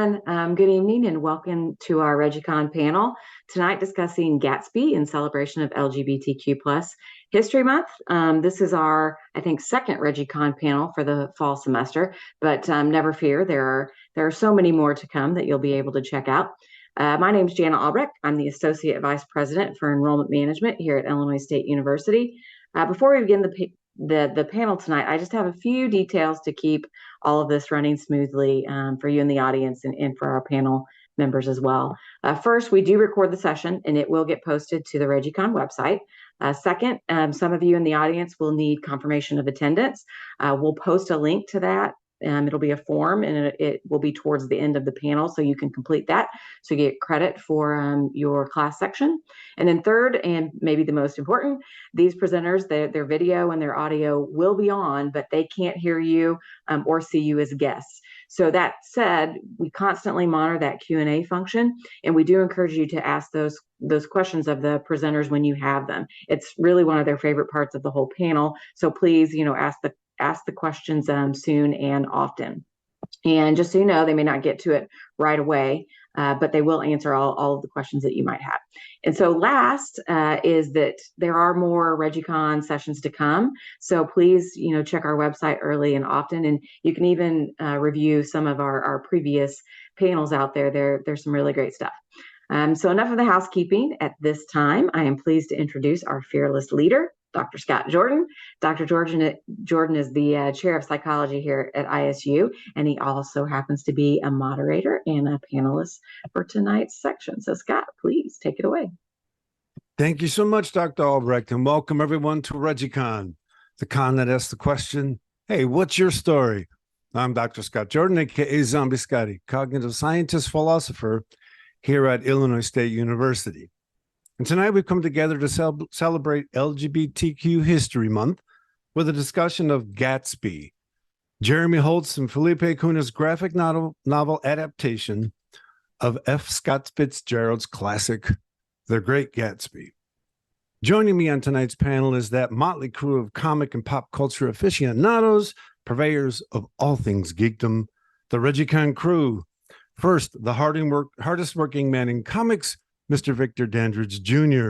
everyone. Good evening and welcome to our ReggieCon panel. Tonight discussing Gatsby in celebration of LGBTQ plus History Month. This is our, I think, second ReggieCon panel for the fall semester, but never fear, there are so many more to come that you'll be able to check out. My name is Jana Albrecht. I'm the Associate Vice President for Enrollment Management here at Illinois State University. Before we begin the panel tonight, I just have a few details to keep all of this running smoothly for you in the audience and for our panel members as well. First, we do record the session and it will get posted to the ReggieCon website. Second, some of you in the audience will need confirmation of attendance. We'll post a link to that. It'll be a form and it will be towards the end of the panel, so you can complete that so you get credit for your class section. And then third, and maybe the most important, these presenters, their video and their audio will be on, but they can't hear you or see you as guests. So that said, we constantly monitor that Q&A function, and we do encourage you to ask those questions of the presenters when you have them. It's really one of their favorite parts of the whole panel. So please, ask the questions soon and often. And just so you know, they may not get to it right away, but they will answer all of the questions that you might have. And so last is that there are more ReggieCon sessions to come. So please, check our website early and often, and you can even review some of our previous panels out there. There's some really great stuff. So enough of the housekeeping. At this time, I am pleased to introduce our fearless leader, Dr. Scott Jordan. Dr. Jordan is the chair of psychology here at ISU, and he also happens to be a moderator and a panelist for tonight's section. So Scott, please take it away. Thank you so much, Dr. Albrecht, and welcome everyone to ReggieCon, the con that asks the question, hey, what's your story? I'm Dr. Scott Jordan, aka Zombie Scotty, cognitive scientist, philosopher here at Illinois State University. And tonight we've come together to celebrate LGBTQ History Month with a discussion of Gatsby, Jeremy Holt's and Felipe Cunha's graphic novel adaptation of F. Scott Fitzgerald's classic, The Great Gatsby. Joining me on tonight's panel is that motley crew of comic and pop culture aficionados, purveyors of all things geekdom, the ReggieCon crew. First, the hardest working man in comics, Mr. Victor Dandridge Jr.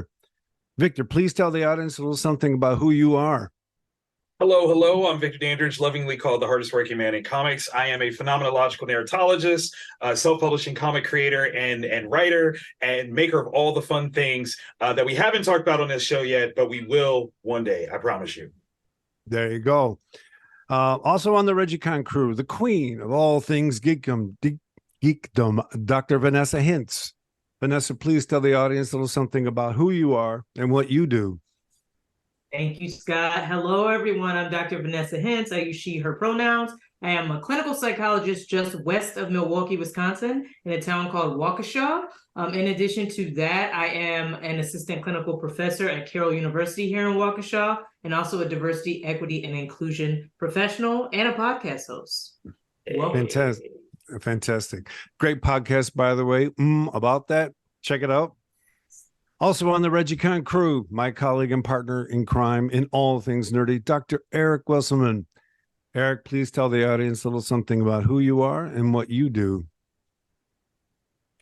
Victor, please tell the audience a little something about who you are. Hello. I'm Victor Dandridge, lovingly called the hardest working man in comics. I am a phenomenological narratologist, self-publishing comic creator and writer, and maker of all the fun things that we haven't talked about on this show yet, but we will one day, I promise you. There you go. Also on the ReggieCon crew, the queen of all things geekdom, Dr. Vanessa Hintz. Vanessa, please tell the audience a little something about who you are and what you do. Thank you, Scott. Hello, everyone. I'm Dr. Vanessa Hintz. I use she, her pronouns. I am a clinical psychologist just west of Milwaukee, Wisconsin, in a town called Waukesha. In addition to that, I am an assistant clinical professor at Carroll University here in Waukesha, and also a diversity, equity, and inclusion professional and a podcast host. Welcome. Fantastic. Great podcast, by the way, about that. Check it out. Also on the ReggieCon crew, my colleague and partner in crime in all things nerdy, Dr. Eric Wesselmann. Eric, please tell the audience a little something about who you are and what you do.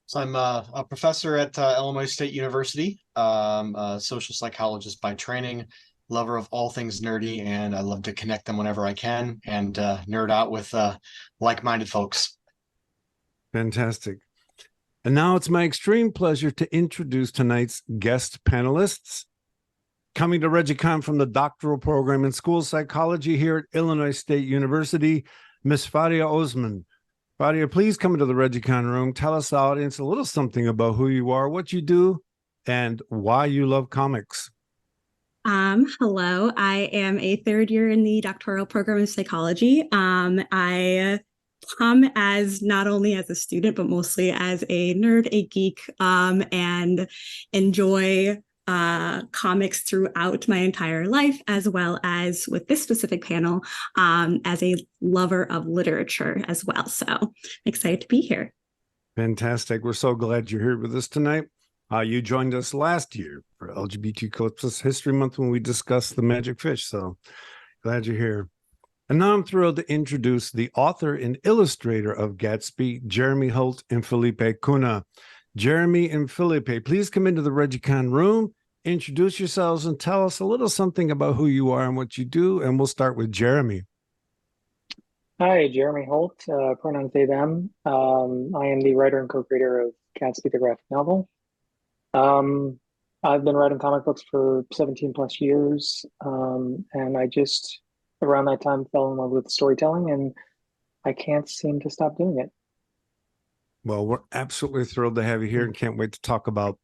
So I'm a professor at Illinois State University, a social psychologist by training, lover of all things nerdy, and I love to connect them whenever I can and nerd out with like-minded folks. Fantastic. And now it's my extreme pleasure to introduce tonight's guest panelists. Coming to ReggieCon from the doctoral program in school psychology here at Illinois State University, Miss Farhia Osman. Farhia, please come into the ReggieCon room. Tell us, the audience, a little something about who you are, what you do, and why you love comics. Hello, I am a third year in the doctoral program in psychology. I come as not only as a student, but mostly as a nerd, a geek, and enjoy comics throughout my entire life, as well as with this specific panel, as a lover of literature as well. So I'm excited to be here. Fantastic. We're so glad you're here with us tonight. You joined us last year for LGBTQ History Month when we discussed the magic fish. So glad you're here. And now I'm thrilled to introduce the author and illustrator of Gatsby, Jeremy Holt and Felipe Cunha. Jeremy and Felipe, please come into the ReggieCon room, introduce yourselves, and tell us a little something about who you are and what you do. And we'll start with Jeremy. Hi, Jeremy Holt, pronouns they, them. I am the writer and co-creator of Gatsby, the graphic novel. I've been writing comic books for 17 plus years, and I just, around that time, fell in love with storytelling, and I can't seem to stop doing it. Well, we're absolutely thrilled to have you here and can't wait to talk about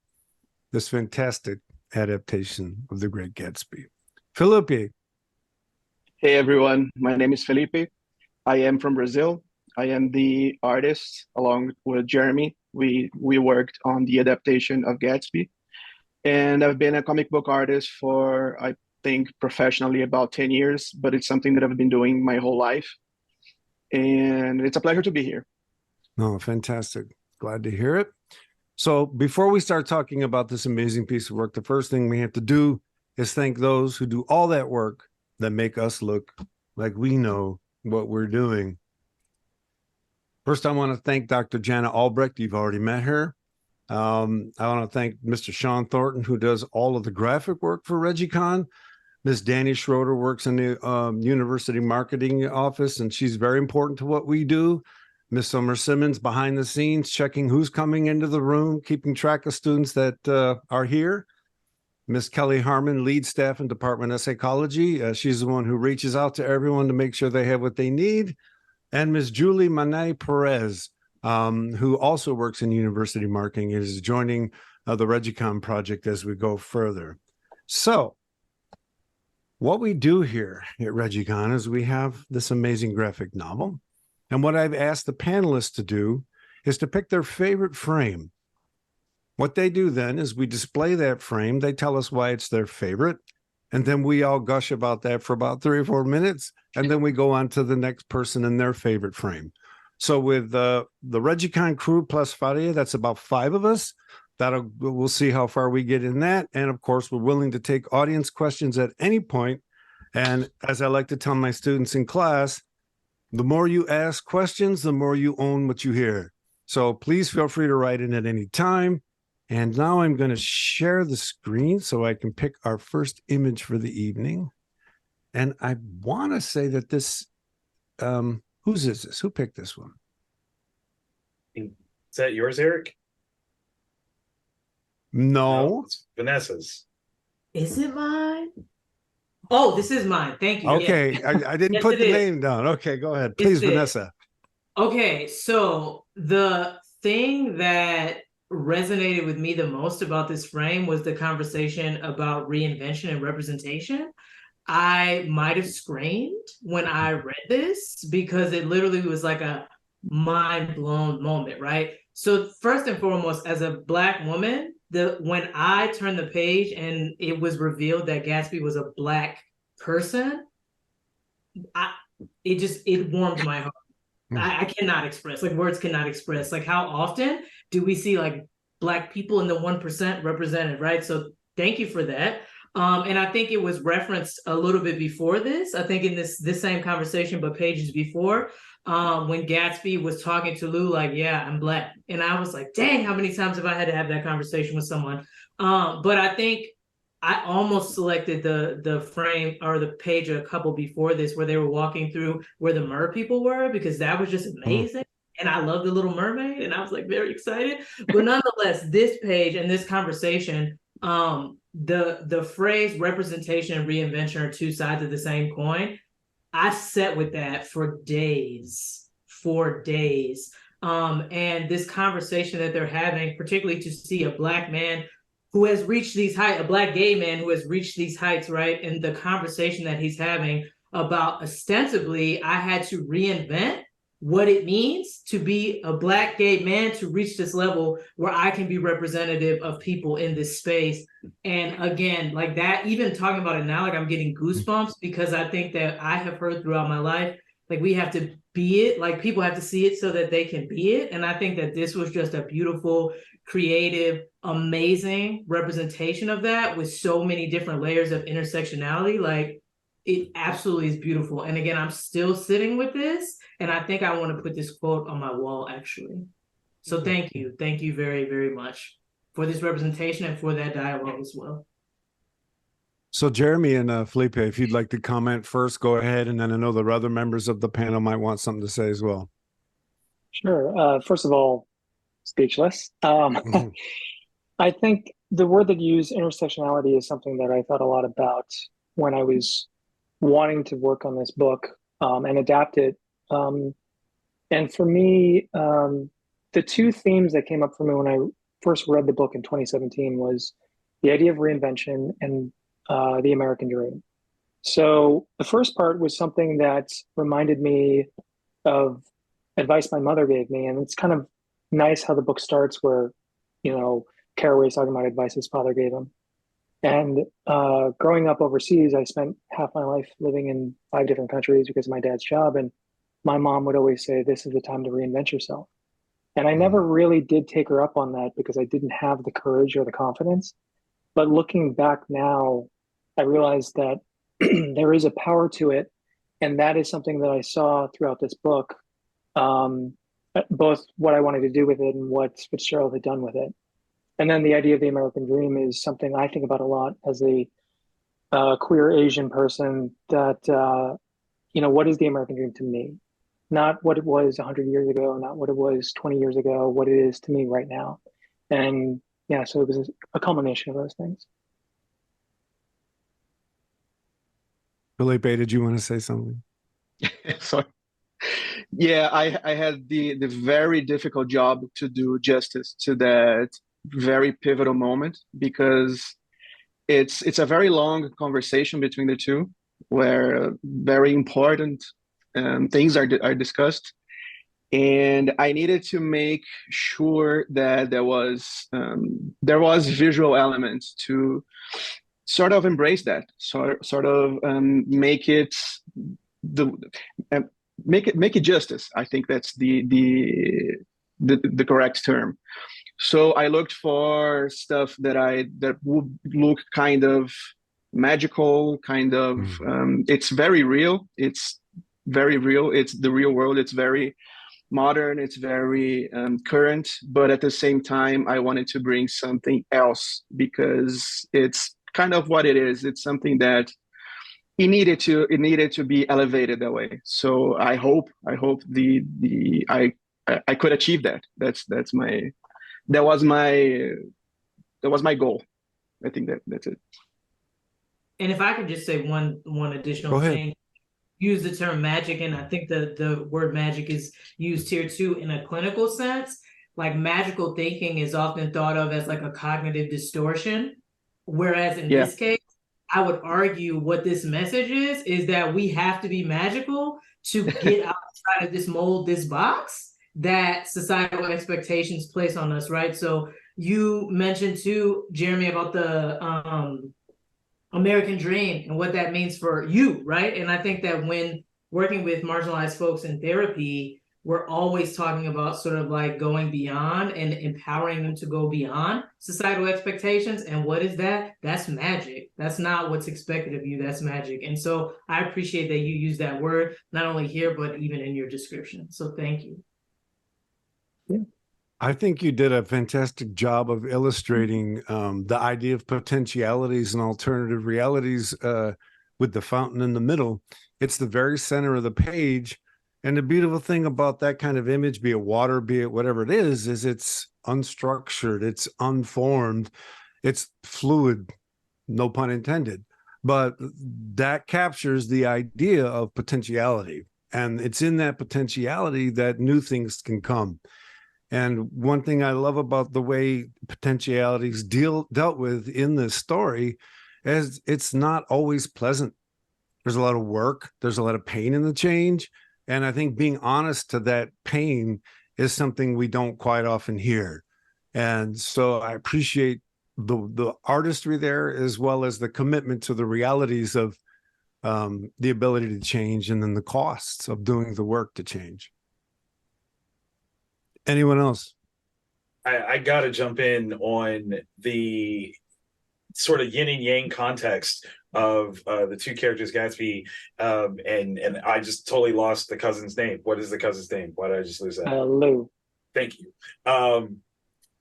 this fantastic adaptation of The Great Gatsby. Felipe. Hey, everyone. My name is Felipe. I am from Brazil. I am the artist along with Jeremy. We worked on the adaptation of Gatsby. And I've been a comic book artist for, I think, professionally about 10 years, but it's something that I've been doing my whole life. And it's a pleasure to be here. Oh, fantastic. Glad to hear it. So before we start talking about this amazing piece of work, the first thing we have to do is thank those who do all that work that make us look like we know what we're doing. First, I want to thank Dr. Jana Albrecht. You've already met her. I want to thank Mr. Sean Thornton, who does all of the graphic work for ReggieCon. Ms. Danny Schroeder works in the university marketing office, and she's very important to what we do. Ms. Summer Simmons behind the scenes, checking who's coming into the room, keeping track of students that are here. Ms. Kelly Harmon, lead staff in Department of Psychology. She's the one who reaches out to everyone to make sure they have what they need. And Ms. Julie Manay Perez, who also works in university marketing, is joining the ReggieCon project as we go further. So what we do here at ReggieCon is we have this amazing graphic novel. And what I've asked the panelists to do is to pick their favorite frame. What they do then is we display that frame. They tell us why it's their favorite. And then we all gush about that for about 3 or 4 minutes. And then we go on to the next person and their favorite frame. So with the ReggieCon crew plus Farhia, that's about 5 of us. We'll see how far we get in that. And of course, we're willing to take audience questions at any point. And as I like to tell my students in class, the more you ask questions, the more you own what you hear. So please feel free to write in at any time. And now I'm going to share the screen so I can pick our first image for the evening. And I want to say that this, whose is this? Who picked this one? Is that yours, Eric? No. It's Vanessa's. Is it mine? Oh, this is mine. Thank you. Okay, Yeah. I didn't Yes, put it the is. name down. Okay, go ahead. Please, It is. Vanessa. Okay, so the thing that resonated with me the most about this frame was the conversation about reinvention and representation. I might have screamed when I read this because it literally was like a mind-blown moment, right? So first and foremost, as a Black woman, when I turned the page and it was revealed that Gatsby was a Black person, it warmed my heart. I cannot express, like words cannot express, like how often do we see like Black people in the 1% represented, right? So thank you for that. And I think it was referenced a little bit before this, I think in this same conversation, but pages before, when Gatsby was talking to Lou, like, yeah, I'm Black. And I was like, dang, how many times have I had to have that conversation with someone? But I think I almost selected the frame or the page a couple before this where they were walking through where the mer people were, because that was just amazing. And I love the Little Mermaid, and I was like very excited. But nonetheless, this page and this conversation, the phrase representation and reinvention are 2 sides of the same coin. I sat with that for days. And this conversation that they're having, particularly to see a Black man who has reached these heights, a Black gay man who has reached these heights, right? And the conversation that he's having about ostensibly, I had to reinvent what it means to be a Black gay man to reach this level where I can be representative of people in this space. And again, like that, even talking about it now, like I'm getting goosebumps because I think that I have heard throughout my life, like we have to be it, like people have to see it so that they can be it. And I think that this was just a beautiful, creative, amazing representation of that with so many different layers of intersectionality. Like it absolutely is beautiful. And again, I'm still sitting with this, and I think I want to put this quote on my wall, actually. So thank you. Thank you very, very much for this representation and for that dialogue as well. So Jeremy and Felipe, if you'd like to comment first, go ahead. And then I know the other members of the panel might want something to say as well. Sure. First of all, speechless. I think the word that you use, intersectionality, is something that I thought a lot about when I was wanting to work on this book and adapt it. And for me, the two themes that came up for me when I first read the book in 2017 was the idea of reinvention and the American dream. So the first part was something that reminded me of advice my mother gave me. And it's kind of nice how the book starts where, Caraway's talking about advice his father gave him. And growing up overseas, I spent half my life living in 5 different countries because of my dad's job. And my mom would always say, this is the time to reinvent yourself. And I never really did take her up on that because I didn't have the courage or the confidence. But looking back now, I realized that there is a power to it. And that is something that I saw throughout this book, both what I wanted to do with it and what Fitzgerald had done with it. And then the idea of the American dream is something I think about a lot as a queer Asian person, that, what is the American dream to me? Not what it was 100 years ago, not what it was 20 years ago, what it is to me right now. And yeah, so it was a culmination of those things. Felipe, did you want to say something? Sorry. Yeah, I had the very difficult job to do justice to that very pivotal moment, because it's a very long conversation between the two where very important things are discussed, and I needed to make sure that there was visual elements to sort of embrace that, sort of make it make it justice. I think that's the correct term. So I looked for stuff that would look kind of magical, kind of it's very real. It's very real. It's the real world. It's very modern. It's very current. But at the same time, I wanted to bring something else because it's kind of what it is. It's something that it needed to be elevated that way. So I hope I could achieve that. That was my goal. I think that's it. And if I could just say one additional thing, use the term magic, and I think the word magic is used here too in a clinical sense. Like, magical thinking is often thought of as like a cognitive distortion, whereas in this case, I would argue what this message is that we have to be magical to get outside of this mold, this box that societal expectations place on us, right? So you mentioned too, Jeremy, about the American dream and what that means for you, right? And I think that when working with marginalized folks in therapy, we're always talking about sort of like going beyond and empowering them to go beyond societal expectations. And what is that? That's magic. That's not what's expected of you. That's magic. And so I appreciate that you use that word, not only here, but even in your description. So thank you. Yeah. I think you did a fantastic job of illustrating the idea of potentialities and alternative realities with the fountain in the middle. It's the very center of the page. And the beautiful thing about that kind of image, be it water, be it whatever it is it's unstructured, it's unformed, it's fluid, no pun intended. But that captures the idea of potentiality. And it's in that potentiality that new things can come. And one thing I love about the way potentialities dealt with in this story is it's not always pleasant. There's a lot of work. There's a lot of pain in the change. And I think being honest to that pain is something we don't quite often hear. And so I appreciate the artistry there, as well as the commitment to the realities of the ability to change and then the costs of doing the work to change. Anyone else? I got to jump in on sort of yin and yang context of the two characters, Gatsby, and I just totally lost the cousin's name. What is the cousin's name? Why did I just lose that? Lou. Thank you.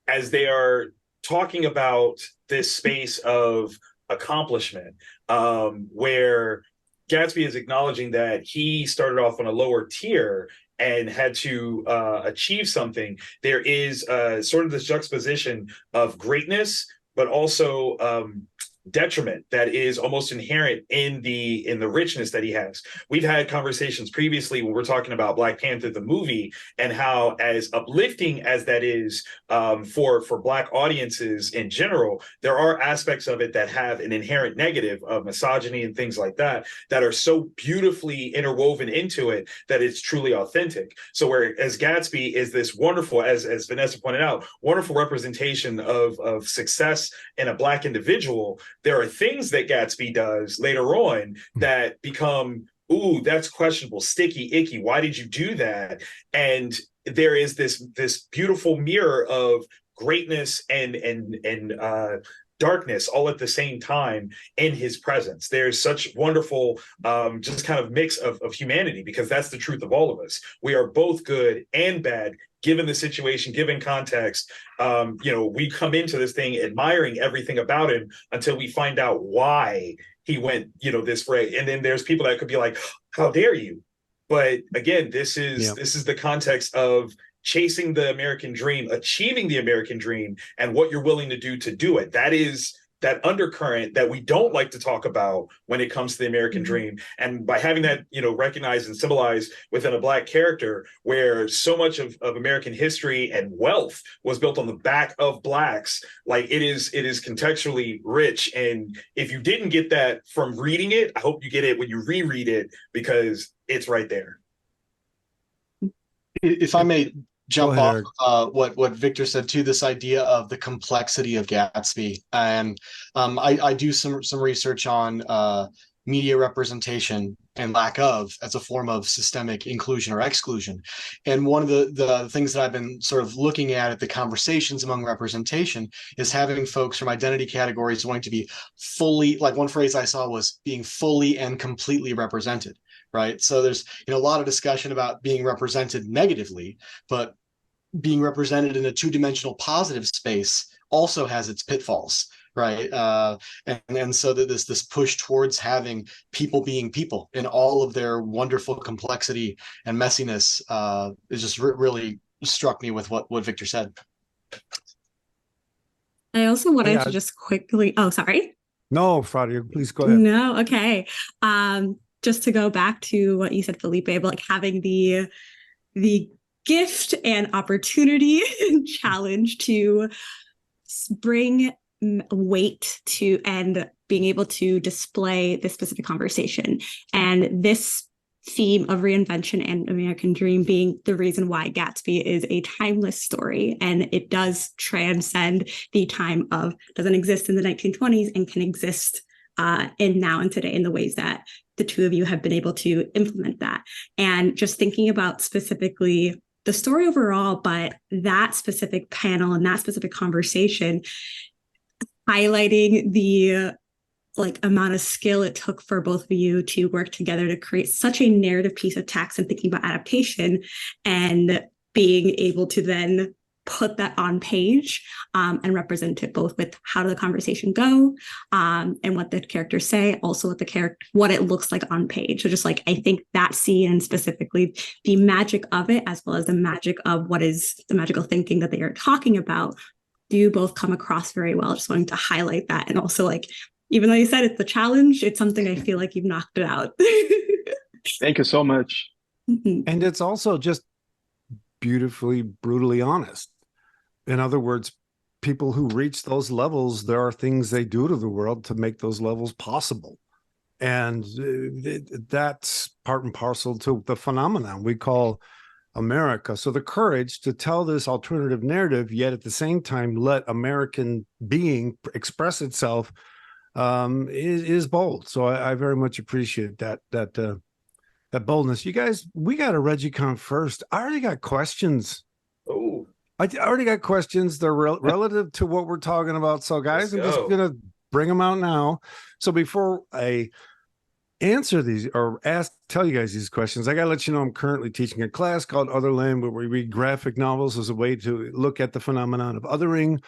As they are talking about this space of accomplishment, where Gatsby is acknowledging that he started off on a lower tier and had to achieve something, there is sort of this juxtaposition of greatness, but also detriment that is almost inherent in the richness that he has. We've had conversations previously when we're talking about Black Panther the movie, and how, as uplifting as that is for Black audiences in general, there are aspects of it that have an inherent negative of misogyny and things like that that are so beautifully interwoven into it that it's truly authentic. So whereas Gatsby is this wonderful, as Vanessa pointed out, wonderful representation of success in a Black individual, there are things that Gatsby does later on that become, ooh, that's questionable, sticky, icky. Why did you do that? And there is this beautiful mirror of greatness and darkness all at the same time in his presence. There's such wonderful just kind of mix of humanity, because that's the truth of all of us. We are both good and bad, given the situation, given context. We come into this thing admiring everything about him until we find out why he went, this way. And then there's people that could be like, how dare you? But again, this is the context of chasing the American dream, achieving the American dream, and what you're willing to do it. That is that undercurrent that we don't like to talk about when it comes to the American dream. And by having that, recognized and symbolized within a Black character, where so much of American history and wealth was built on the back of Blacks, like it is contextually rich. And if you didn't get that from reading it, I hope you get it when you reread it, because it's right there. If I may jump off what Victor said too, this idea of the complexity of Gatsby. And I do some research on media representation and lack of as a form of systemic inclusion or exclusion. And one of the things that I've been sort of looking at the conversations among representation is having folks from identity categories wanting to be fully, like one phrase I saw was being fully and completely represented. Right. So there's, a lot of discussion about being represented negatively, but being represented in a two-dimensional positive space also has its pitfalls. Right. And so that this push towards having people being people in all of their wonderful complexity and messiness is just really struck me with what Victor said. I also wanted to just quickly. Oh, sorry. No, Farhia, please go ahead. No. OK. Just to go back to what you said, Felipe, about like having the gift and opportunity and challenge to bring weight to and being able to display this specific conversation. And this theme of reinvention and American dream being the reason why Gatsby is a timeless story. And it does transcend the time of, doesn't exist in the 1920s and can exist in now and today in the ways that the two of you have been able to implement that. And just thinking about specifically the story overall, but that specific panel and that specific conversation, highlighting the amount of skill it took for both of you to work together to create such a narrative piece of text and thinking about adaptation and being able to then put that on page and represent it both with how did the conversation go and what the characters say, also what it looks like on page. So just I think that scene and specifically the magic of it, as well as the magic of what is the magical thinking that they are talking about, do both come across very well. Just wanting to highlight that. And also even though you said it's a challenge, it's something I feel like you've knocked it out. Thank you so much. And it's also just beautifully, brutally honest. In other words, people who reach those levels, there are things they do to the world to make those levels possible. And that's part and parcel to the phenomenon we call America. So the courage to tell this alternative narrative, yet at the same time, let American being express itself is bold. So I very much appreciate that boldness. You guys, we got a ReggieCon first. I already got questions. Oh. I already got questions. They're relative to what we're talking about. So, guys, I'm just going to bring them out now. So before I answer these or tell you guys these questions, I gotta let you know I'm currently teaching a class called Otherland, where we read graphic novels as a way to look at the phenomenon of othering.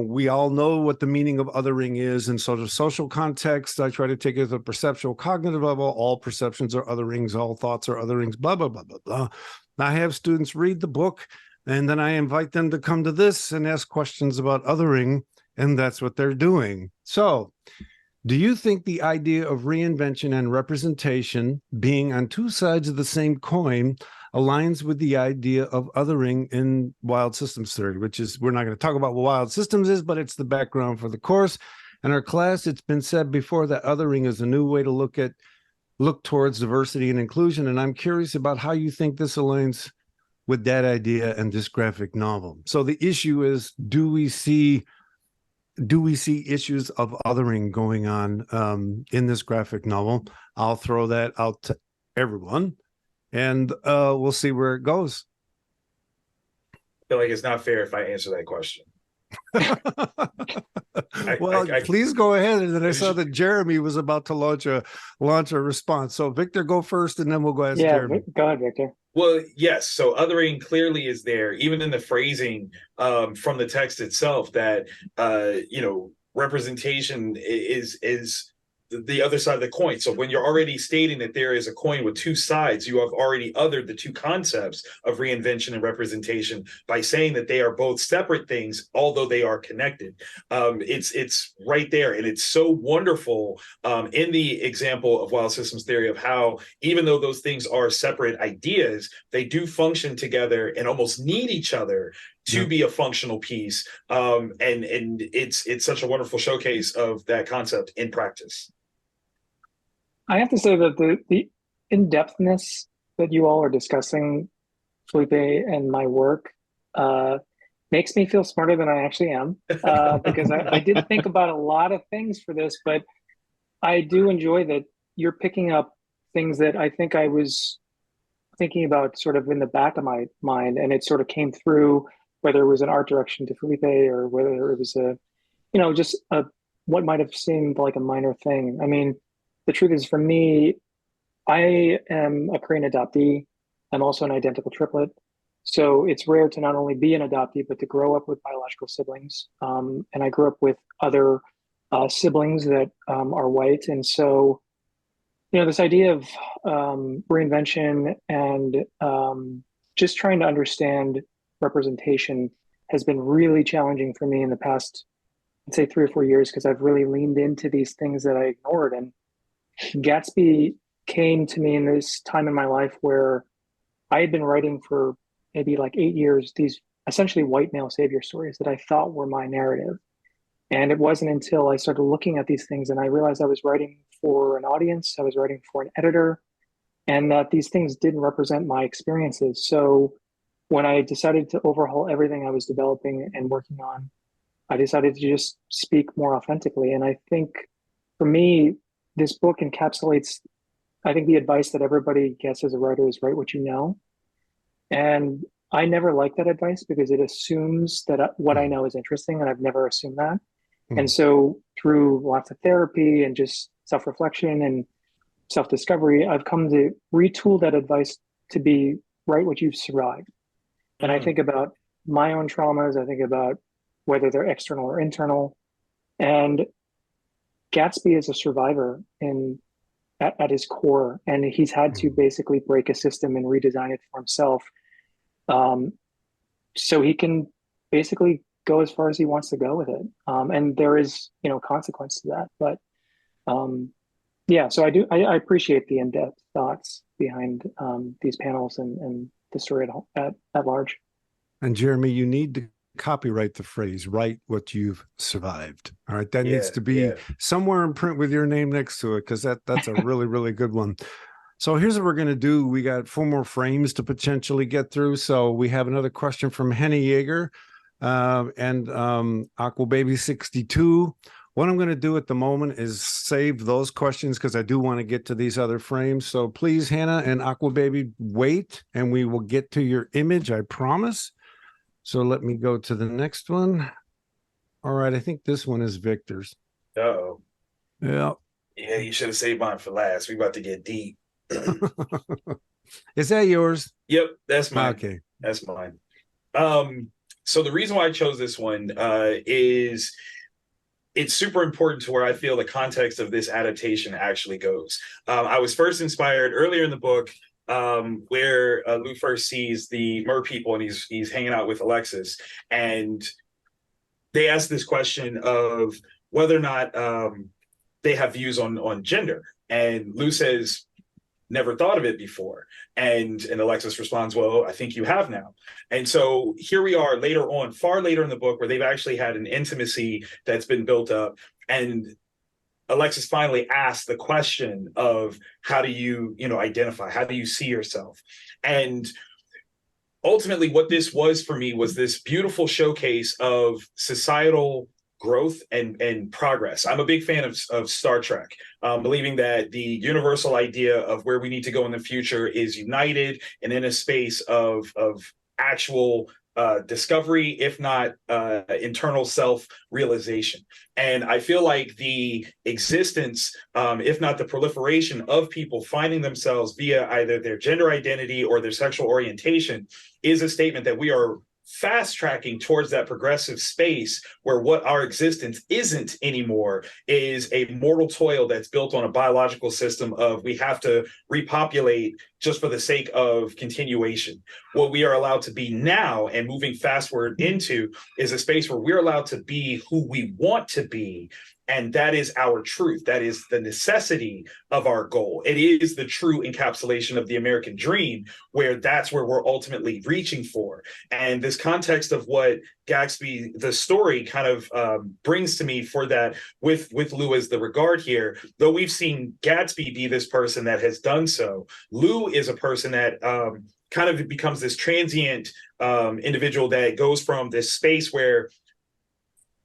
We all know what the meaning of othering is in sort of social context. I try to take it to the perceptual cognitive level. All perceptions are otherings, all thoughts are otherings, blah, blah, blah, blah, blah. I have students read the book, and then I invite them to come to this and ask questions about othering, and that's what they're doing. So do you think the idea of reinvention and representation being on two sides of the same coin aligns with the idea of othering in wild systems theory, which is, we're not going to talk about what wild systems is, but it's the background for the course. In our class, it's been said before that othering is a new way to look towards diversity and inclusion. And I'm curious about how you think this aligns with that idea and this graphic novel. So the issue is, do we see issues of othering going on in this graphic novel? I'll throw that out to everyone, and we'll see where it goes. I feel like it's not fair if I answer that question. Please go ahead. And then I saw that Jeremy was about to launch a response. So Victor, go first, and then we'll go ask Jeremy. Go ahead, Victor. Well, yes. So othering clearly is there, even in the phrasing from the text itself, that representation is the other side of the coin. So when you're already stating that there is a coin with two sides, you have already othered the two concepts of reinvention and representation by saying that they are both separate things, although they are connected. It's right there. And it's so wonderful in the example of wild systems theory of how, even though those things are separate ideas, they do function together and almost need each other to be a functional piece. And it's such a wonderful showcase of that concept in practice. I have to say that the in-depthness that you all are discussing, Felipe, and my work makes me feel smarter than I actually am, because I did think about a lot of things for this, but I do enjoy that you're picking up things that I think I was thinking about sort of in the back of my mind, and it sort of came through, whether it was an art direction to Felipe or whether it was what might have seemed like a minor thing. I mean, the truth is, for me, I am a Korean adoptee. I'm also an identical triplet. So it's rare to not only be an adoptee, but to grow up with biological siblings. And I grew up with other siblings that are white. And so, this idea of reinvention and just trying to understand representation has been really challenging for me in the past, I'd say 3 or 4 years, because I've really leaned into these things that I ignored. And Gatsby came to me in this time in my life where I had been writing for maybe like 8 years, these essentially white male savior stories that I thought were my narrative. And it wasn't until I started looking at these things and I realized I was writing for an audience, I was writing for an editor, and that these things didn't represent my experiences. So when I decided to overhaul everything I was developing and working on, I decided to just speak more authentically. And I think for me, this book encapsulates, I think, the advice that everybody gets as a writer is write what you know. And I never like that advice because it assumes that what I know is interesting, and I've never assumed that. And so through lots of therapy and just self-reflection and self-discovery, I've come to retool that advice to be write what you've survived. And I think about my own traumas. I think about whether they're external or internal. And Gatsby is a survivor at his core, and he's had to basically break a system and redesign it for himself, so he can basically go as far as he wants to go with it. And there is, consequence to that. But so I appreciate the in-depth thoughts behind these panels and the story at large. And Jeremy, you need to copyright the phrase, write what you've survived. All right. That needs to be somewhere in print with your name next to it, because that's a really, really good one. So here's what we're going to do. We got 4 more frames to potentially get through. So we have another question from Henny Yeager and Aqua Baby 62. What I'm going to do at the moment is save those questions because I do want to get to these other frames. So please, Hannah and Aqua Baby, wait, and we will get to your image, I promise. So let me go to the next one. All right, I think this one is Victor's. Uh-oh. Yeah. Yeah, you should have saved mine for last. We about to get deep. Is that yours? Yep, that's mine. Okay. That's mine. So the reason why I chose this one is it's super important to where I feel the context of this adaptation actually goes. I was first inspired earlier in the book where Lou first sees the Mer people and he's hanging out with Alexis, and they ask this question of whether or not they have views on gender, and Lou says, never thought of it before. And Alexis responds, well, I think you have now. And so here we are later on, far later in the book, where they've actually had an intimacy that's been built up. And Alexis finally asks the question of how do you identify? How do you see yourself? And ultimately what this was for me was this beautiful showcase of societal growth and progress. I'm a big fan of Star Trek, believing that the universal idea of where we need to go in the future is united and in a space of actual discovery, if not internal self-realization. And I feel like the existence, if not the proliferation of people finding themselves via either their gender identity or their sexual orientation is a statement that we are fast tracking towards that progressive space where what our existence isn't anymore is a mortal toil that's built on a biological system of we have to repopulate just for the sake of continuation. What we are allowed to be now and moving fastward into is a space where we're allowed to be who we want to be. And that is our truth. That is the necessity of our goal. It is the true encapsulation of the American dream, where that's where we're ultimately reaching for. And this context of what Gatsby, the story, kind of brings to me for that with Lou as the regard here, though we've seen Gatsby be this person that has done so, Lou is a person that kind of becomes this transient individual that goes from this space where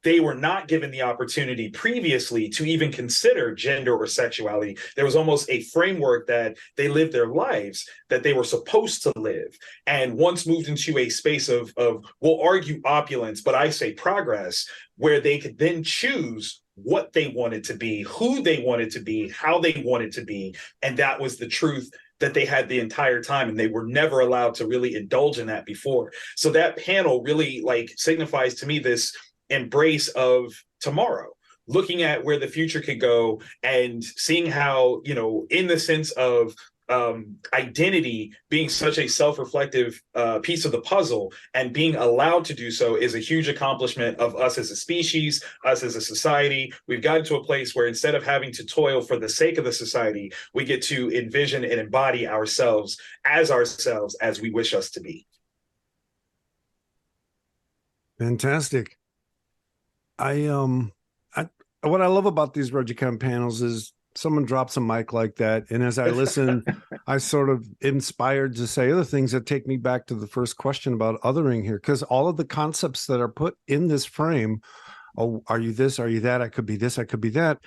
they were not given the opportunity previously to even consider gender or sexuality. There was almost a framework that they lived their lives that they were supposed to live. And once moved into a space of we'll argue opulence, but I say progress, where they could then choose what they wanted to be, who they wanted to be, how they wanted to be. And that was the truth that they had the entire time, and they were never allowed to really indulge in that before. So that panel really signifies to me this embrace of tomorrow, looking at where the future could go and seeing how, in the sense of identity being such a self-reflective piece of the puzzle, and being allowed to do so is a huge accomplishment of us as a species, us as a society. We've gotten to a place where instead of having to toil for the sake of the society, we get to envision and embody ourselves as we wish us to be. Fantastic. What I love about these ReggieCon panels is someone drops a mic like that, and as I listen, I sort of inspired to say other things that take me back to the first question about othering here, because all of the concepts that are put in this frame, oh, are you this, are you that, I could be this, I could be that,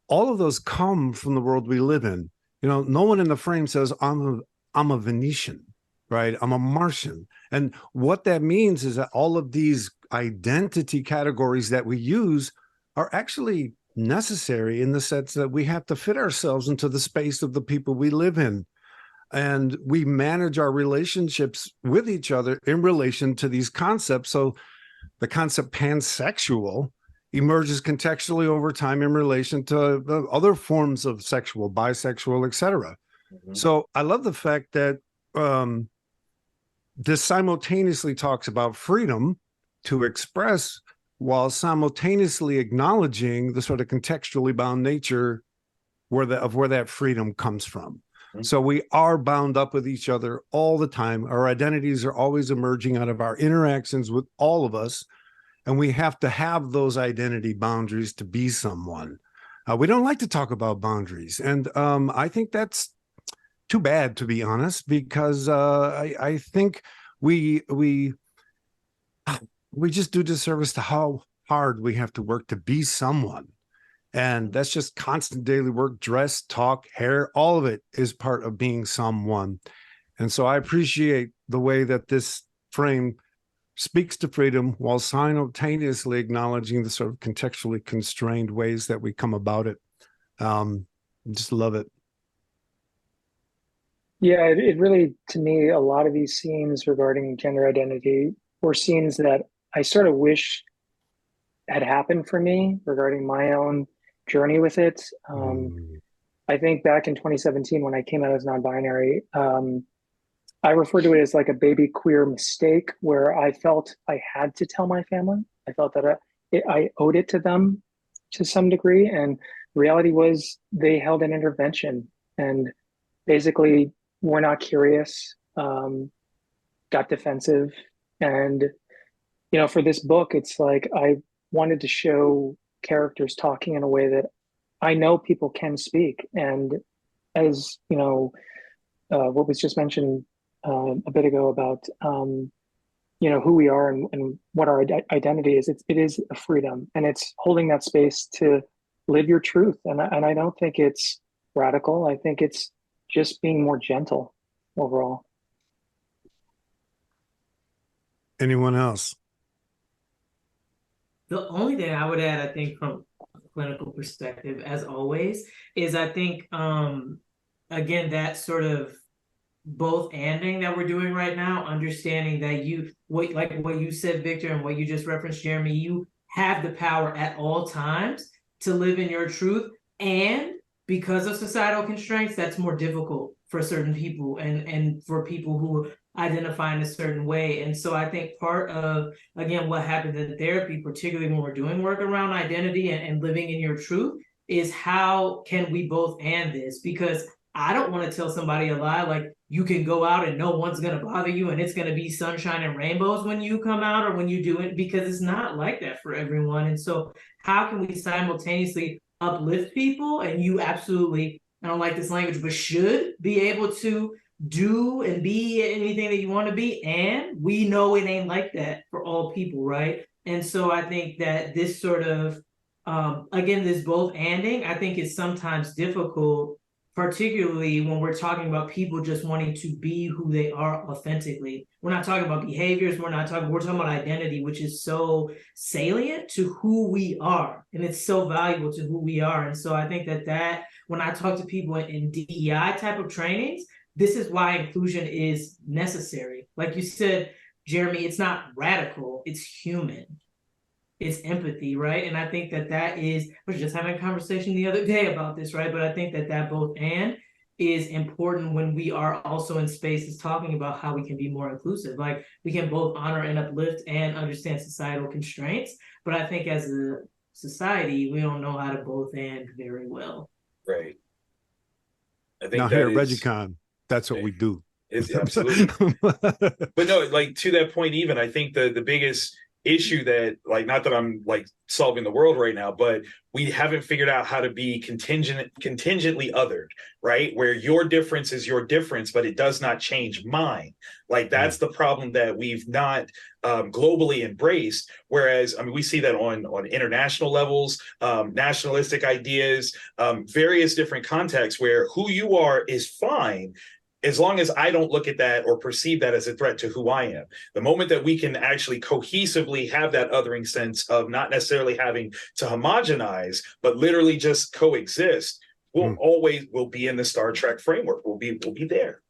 all of those come from the world we live in. No one in the frame says I'm a Venetian, right? I'm a Martian. And what that means is that all of these identity categories that we use are actually necessary in the sense that we have to fit ourselves into the space of the people we live in. And we manage our relationships with each other in relation to these concepts. So the concept pansexual emerges contextually over time in relation to the other forms of sexual, bisexual, etc. Mm-hmm. So I love the fact that this simultaneously talks about freedom to express while simultaneously acknowledging the sort of contextually bound nature where that freedom comes from. Mm-hmm. So we are bound up with each other all the time. Our identities are always emerging out of our interactions with all of us, and we have to have those identity boundaries to be someone. We don't like to talk about boundaries, and I think that's too bad, to be honest, because I think we just do disservice to how hard we have to work to be someone. And that's just constant daily work, dress, talk, hair, all of it is part of being someone. And so I appreciate the way that this frame speaks to freedom while simultaneously acknowledging the sort of contextually constrained ways that we come about it. Just love it. Yeah, it really, to me, a lot of these scenes regarding gender identity were scenes that I sort of wish had happened for me regarding my own journey with it. I think back in 2017, when I came out as non-binary, I refer to it as like a baby queer mistake, where I felt I had to tell my family. I felt that I owed it to them to some degree. And the reality was they held an intervention and basically were not curious, got defensive. And, you know, for this book, it's like I wanted to show characters talking in a way that I know people can speak. And as, you know, what was just mentioned a bit ago about, you know, who we are and what our identity is, it is a freedom, and it's holding that space to live your truth. And I don't think it's radical. I think it's just being more gentle overall. Anyone else? The only thing I would add, I think, from a clinical perspective, as always, is I think, again, that sort of both anding that we're doing right now, understanding that like what you said, Victor, and what you just referenced, Jeremy, you have the power at all times to live in your truth. And because of societal constraints, that's more difficult for certain people and for people who identify in a certain way. And so I think part of, again, what happens in therapy, particularly when we're doing work around identity and living in your truth, is how can we both and this? Because I don't want to tell somebody a lie like you can go out and no one's going to bother you and it's going to be sunshine and rainbows when you come out or when you do it, because it's not like that for everyone. And so how can we simultaneously uplift people? And you absolutely, I don't like this language, but should be able to do and be anything that you want to be. And we know it ain't like that for all people, right? And so I think that this sort of, again, this both anding, I think is sometimes difficult, particularly when we're talking about people just wanting to be who they are authentically. We're not talking about behaviors. We're talking about identity, which is so salient to who we are. And it's so valuable to who we are. And so I think that when I talk to people in DEI type of trainings, this is why inclusion is necessary. Like you said, Jeremy, it's not radical, it's human. It's empathy, right? And I think that is, I was just having a conversation the other day about this, right? But I think that both and is important when we are also in spaces talking about how we can be more inclusive. Like we can both honor and uplift and understand societal constraints. But I think as a society, we don't know how to both and very well. Right. I think now here at ReggieCon, that's what we do. It's absolutely. But no, like to that point, even I think the biggest issue that, like, not that I'm like solving the world right now, but we haven't figured out how to be contingently othered, right? Where your difference is your difference, but it does not change mine. Like that's the problem that we've not globally embraced. Whereas, I mean, we see that on international levels, nationalistic ideas, various different contexts where who you are is fine, as long as I don't look at that or perceive that as a threat to who I am. The moment that we can actually cohesively have that othering sense of not necessarily having to homogenize, but literally just coexist, we'll be in the Star Trek framework. We'll be there.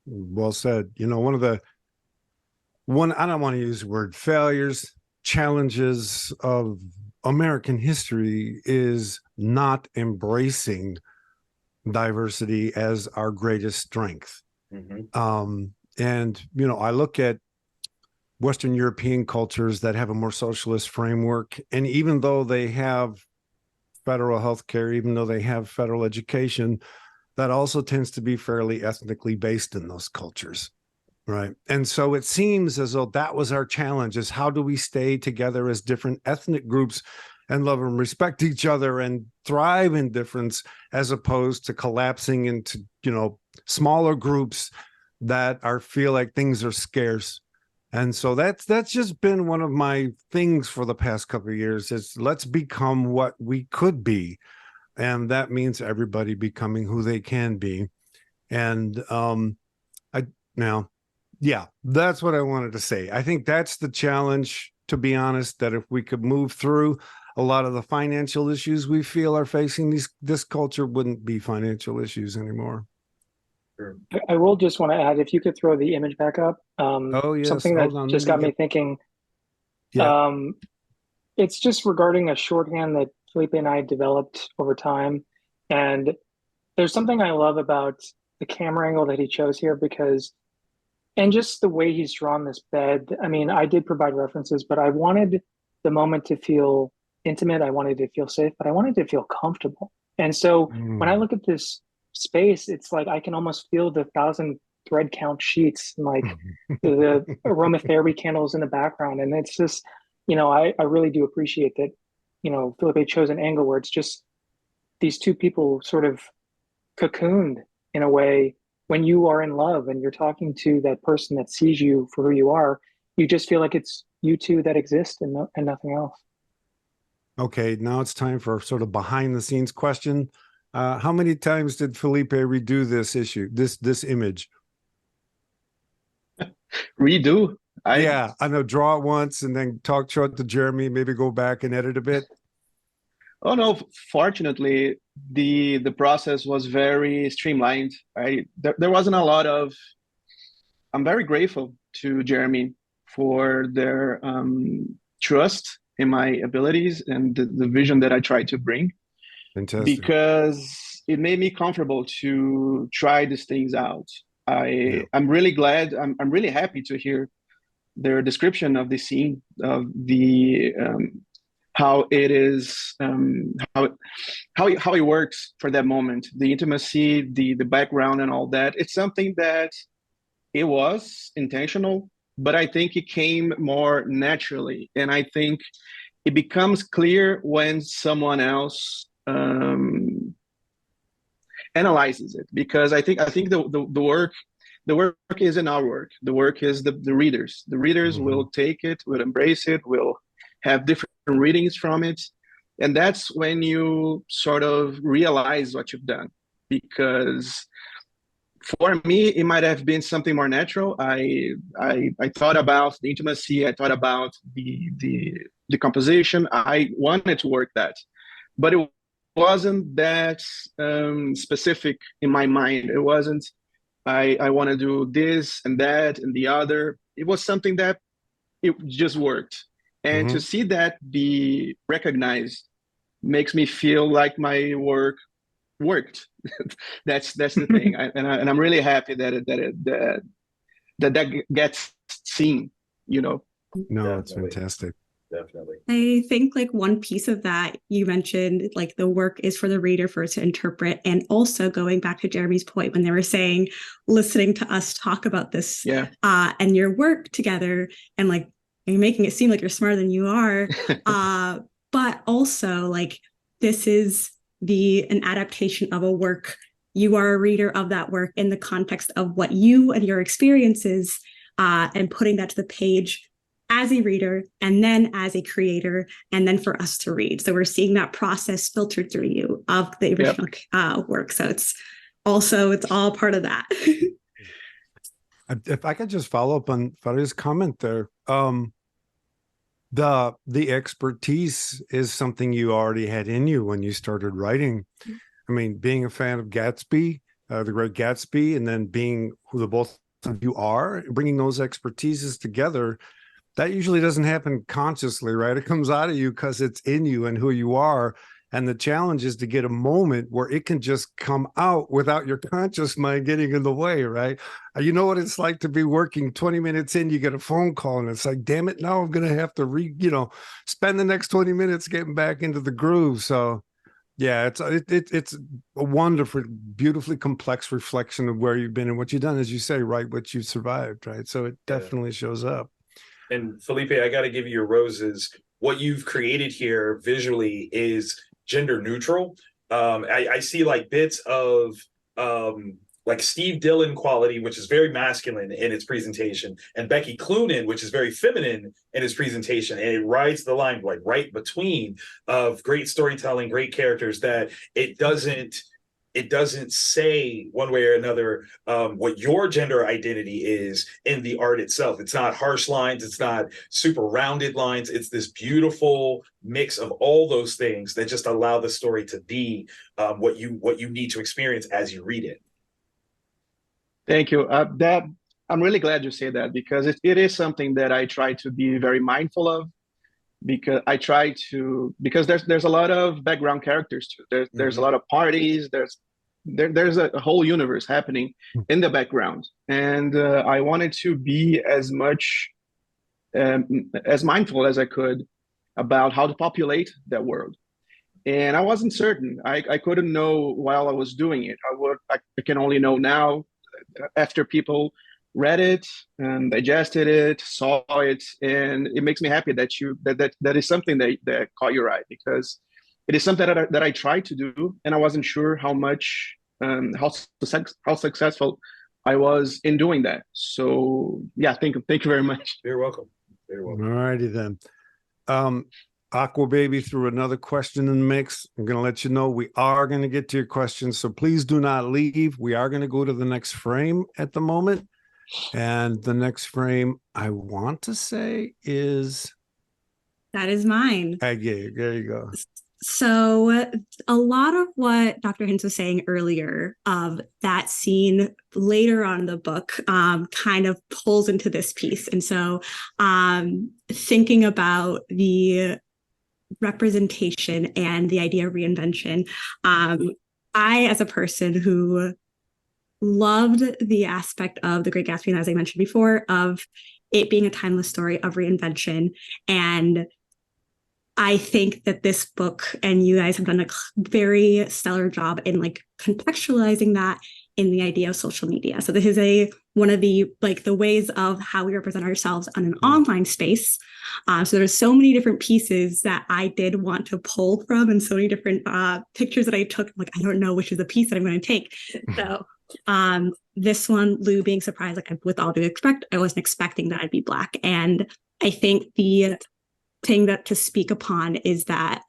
Well said. You know, I don't want to use the word failures, challenges of American history is not embracing diversity as our greatest strength. And, you know, I look at Western European cultures that have a more socialist framework, and even though they have federal health care, even though they have federal education, that also tends to be fairly ethnically based in those cultures, right? And so it seems as though that was our challenge, is how do we stay together as different ethnic groups and love and respect each other and thrive in difference, as opposed to collapsing into, you know, smaller groups that feel like things are scarce. And so that's just been one of my things for the past couple of years, is let's become what we could be. And that means everybody becoming who they can be. And now Yeah, that's what I wanted to say. I think that's the challenge, to be honest, that if we could move through a lot of the financial issues we feel are facing, this culture wouldn't be financial issues anymore. Sure. I will just want to add, if you could throw the image back up, Oh, yes. something that Hold on, just got me thinking. Yeah. It's just regarding a shorthand that Felipe and I developed over time. And there's something I love about the camera angle that he chose here, because, and just the way he's drawn this bed. I mean, I did provide references, but I wanted the moment to feel intimate. I wanted to feel safe, but I wanted to feel comfortable. And so when I look at this space, it's like I can almost feel the 1,000 thread count sheets and like the aromatherapy candles in the background. And it's just, I really do appreciate that, Felipe chose an angle where it's just these two people sort of cocooned in a way. When you are in love and you're talking to that person that sees you for who you are, you just feel like it's you two that exist and nothing else. Okay, now it's time for sort of behind the scenes question. How many times did Felipe redo this issue, this image? Redo? Yeah, I know. Draw it once and then show it to Jeremy, maybe go back and edit a bit. Oh no, fortunately, the process was very streamlined. There wasn't a lot of. I'm very grateful to Jeremy for their trust in my abilities and the vision that I tried to bring. Fantastic. Because it made me comfortable to try these things out. I'm really glad. I'm really happy to hear their description of the scene, of the how it is, how it works for that moment, the intimacy, the background, and all that. It's something that it was intentional, but I think it came more naturally, and I think it becomes clear when someone else analyzes it, because I think the work isn't our work. The work is the readers. The readers will take it, will embrace it, will have different readings from it. And that's when you sort of realize what you've done. Because for me, it might have been something more natural. I thought about the intimacy. I thought about the composition. I wanted to work that. But it wasn't that specific in my mind. It wasn't, I want to do this and that and the other. It was something that it just worked. And to see that be recognized makes me feel like my work worked. That's the thing. And I'm really happy that gets seen, No, Definitely. it's fantastic. Definitely. I think like one piece of that you mentioned, like the work is for the reader for it to interpret, and also going back to Jeremy's point when they were saying, listening to us talk about this and your work together, and like you're making it seem like you're smarter than you are, but also like this is an adaptation of a work. You are a reader of that work in the context of what you and your experiences, and putting that to the page as a reader, and then as a creator, and then for us to read. So we're seeing that process filtered through you of the original work. So it's all part of that. If I could just follow up on Farhia's comment there, the expertise is something you already had in you when you started writing. I mean, being a fan of Gatsby, the great Gatsby, and then being who the both of you are, bringing those expertises together, that usually doesn't happen consciously, right? It comes out of you because it's in you and who you are. And the challenge is to get a moment where it can just come out without your conscious mind getting in the way, right? You know what it's like to be working 20 minutes in, you get a phone call and it's like, damn it, now I'm going to have to spend the next 20 minutes getting back into the groove. So yeah, it's a wonderful, beautifully complex reflection of where you've been and what you've done, as you say, right? What you've survived, right? So it definitely shows up. And Felipe, I got to give you your roses. What you've created here visually is gender neutral. I see like bits of like Steve Dillon quality, which is very masculine in its presentation, and Becky Cloonan, which is very feminine in its presentation. And it rides the line like right between of great storytelling, great characters, that it doesn't it doesn't say one way or another what your gender identity is in the art itself. It's not harsh lines. It's not super rounded lines. It's this beautiful mix of all those things that just allow the story to be what you need to experience as you read it. Thank you. That I'm really glad you say that, because it is something that I try to be very mindful of, because there's a lot of background characters too. There's a lot of parties. There's a whole universe happening in the background, and I wanted to be as much as mindful as I could about how to populate that world. And I wasn't certain. I couldn't know while I was doing it. I can only know now after people read it and digested it, saw it, and it makes me happy that is something that caught your eye, because it is something that I tried to do, and I wasn't sure how successful I was in doing that. So yeah, thank you very much. You're welcome. You're welcome. All righty then. Aqua Baby threw another question in the mix. I'm going to let you know we are going to get to your questions, so please do not leave. We are going to go to the next frame at the moment. And the next frame, I want to say, is... That is mine. Okay, there you go. So a lot of what Dr. Hintz was saying earlier of that scene later on in the book kind of pulls into this piece. And so thinking about the representation and the idea of reinvention, I, as a person who loved the aspect of The Great Gatsby, and as I mentioned before, of it being a timeless story of reinvention. And I think that this book, and you guys have done a very stellar job in like contextualizing that in the idea of social media. So this is one of the ways of how we represent ourselves on an online space. So there's so many different pieces that I did want to pull from, and so many different pictures that I took. Like, I don't know which is the piece that I'm going to take. So this one, Lou being surprised, like with all due respect, I wasn't expecting that I'd be Black. And I think the thing that to speak upon is that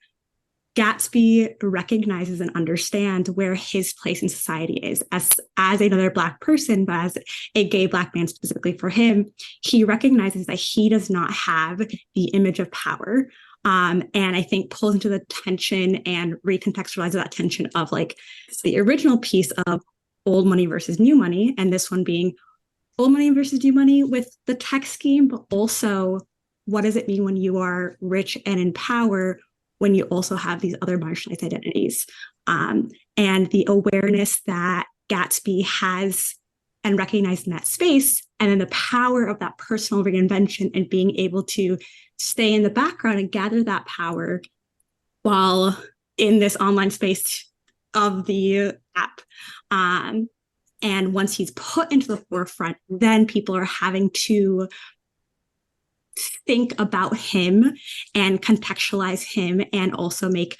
Gatsby recognizes and understands where his place in society is as another Black person, but as a gay Black man specifically for him, he recognizes that he does not have the image of power. And I think pulls into the tension and recontextualizes that tension of like the original piece of old money versus new money, and this one being old money versus new money with the tech scheme, but also what does it mean when you are rich and in power when you also have these other marginalized identities? And the awareness that Gatsby has and recognized in that space, and then the power of that personal reinvention and being able to stay in the background and gather that power while in this online space of the app. And once he's put into the forefront, then people are having to think about him and contextualize him, and also make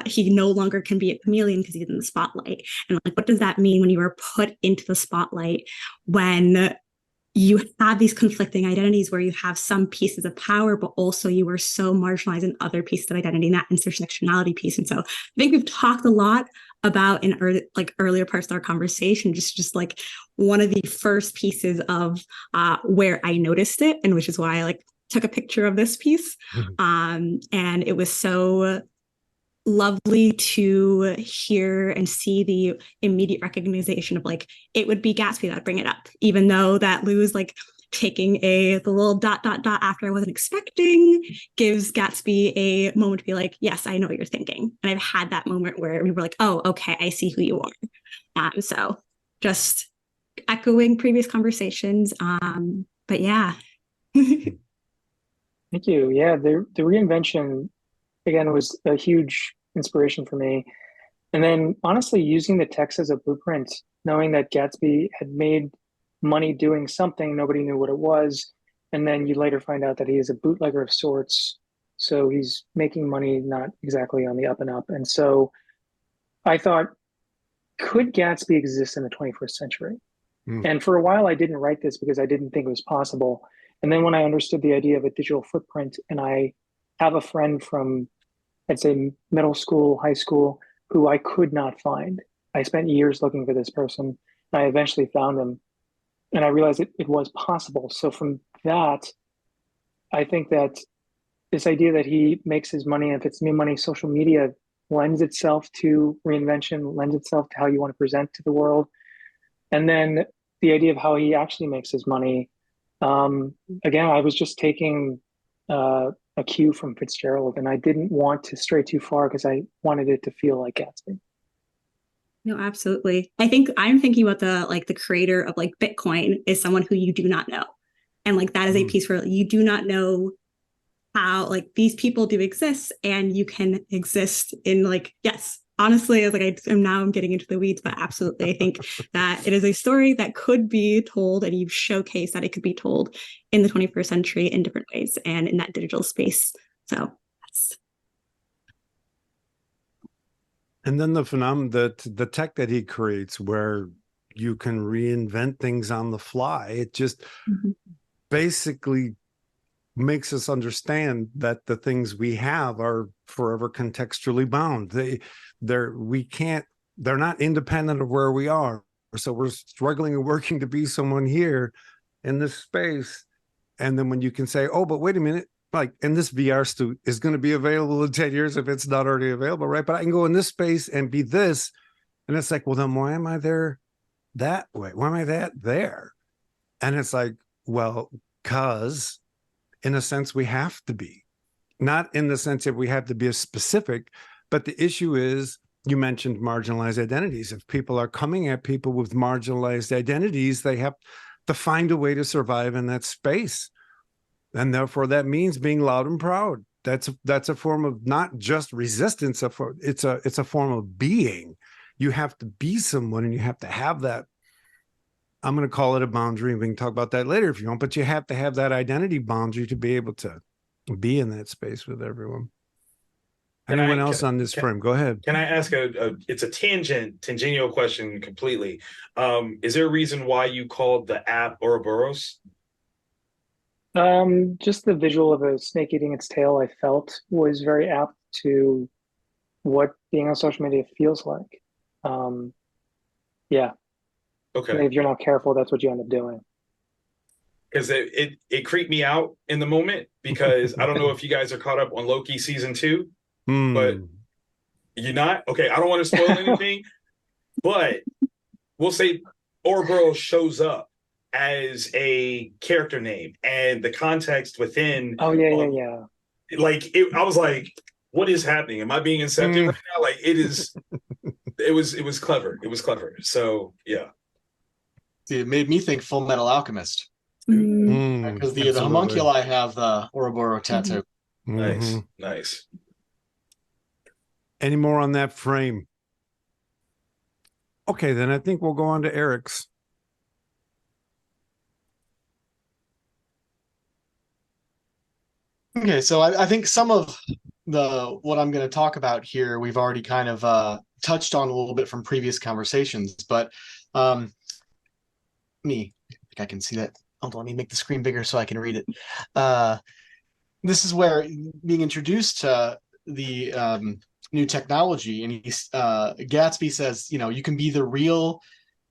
he no longer can be a chameleon because he's in the spotlight. And like, what does that mean when you are put into the spotlight, when you have these conflicting identities where you have some pieces of power, but also you are so marginalized in other pieces of identity, and that intersectionality piece. And so I think we've talked a lot about in earlier parts of our conversation, just like one of the first pieces of where I noticed it, and which is why I like took a picture of this piece. And it was so lovely to hear and see the immediate recognition of like, it would be Gatsby that would bring it up, even though that Lou is like taking the little ... after I wasn't expecting, gives Gatsby a moment to be like, yes, I know what you're thinking. And I've had that moment where we were like, oh, okay, I see who you are. So just echoing previous conversations. But yeah. Thank you. Yeah, the reinvention, again, was a huge inspiration for me. And then honestly, using the text as a blueprint, knowing that Gatsby had made money doing something, nobody knew what it was. And then you later find out that he is a bootlegger of sorts. So he's making money not exactly on the up and up. And so I thought, could Gatsby exist in the 21st century? And for a while, I didn't write this because I didn't think it was possible. And then when I understood the idea of a digital footprint, and I have a friend from, I'd say, middle school, high school, who I could not find. I spent years looking for this person. I eventually found him, and I realized it was possible. So from that, I think that this idea that he makes his money, and if it's new money, social media lends itself to reinvention, lends itself to how you want to present to the world. And then the idea of how he actually makes his money. Again, I was just taking a cue from Fitzgerald, and I didn't want to stray too far because I wanted it to feel like Gatsby. No, absolutely. I think I'm thinking about the creator of like Bitcoin is someone who you do not know. And like that is a piece where you do not know how like these people do exist, and you can exist in like, yes, honestly, I was like, I'm getting into the weeds, but absolutely. I think that it is a story that could be told, and you've showcased that it could be told in the 21st century in different ways and in that digital space. So that's. And then the phenomenon that the tech that he creates, where you can reinvent things on the fly, it just basically makes us understand that the things we have are forever contextually bound. They're not independent of where we are. So we're struggling and working to be someone here in this space. And then when you can say, oh, but wait a minute, like, and this VR suit is going to be available in 10 years if it's not already available, right? But I can go in this space and be this. And it's like, well, then why am I there that way? Why am I there? And it's like, well, because in a sense, we have to be. Not in the sense that we have to be as specific, but the issue is, you mentioned marginalized identities. If people are coming at people with marginalized identities, they have to find a way to survive in that space. And therefore, that means being loud and proud. That's a form of not just resistance. It's a form of being. You have to be someone, and you have to have that. I'm going to call it a boundary. We can talk about that later if you want, but you have to have that identity boundary to be able to be in that space with everyone. Anyone else on this frame? Go ahead. Can I ask it's a tangential question completely. Is there a reason why you called the app Ouroboros? Just the visual of a snake eating its tail, I felt was very apt to what being on social media feels like. Yeah. Okay. And if you're not careful, that's what you end up doing. Because it creeped me out in the moment, because I don't know if you guys are caught up on Loki season 2, but you're not? Okay, I don't want to spoil anything, but we'll say Ouroboros shows up as a character name, and the context within. Oh yeah. Like I was like, what is happening? Am I being incepted right now? Like it is. It was clever. It was clever. So yeah. It made me think Full Metal Alchemist. Because the homunculi have the Ouroboros tattoo. Nice. Any more on that frame? Okay, then I think we'll go on to Eric's. Okay, so I think some of what I'm going to talk about here, we've already kind of touched on a little bit from previous conversations, but I think I can see that. Hold on, let me make the screen bigger so I can read it. This is where being introduced to the new technology, and Gatsby says, you can be the real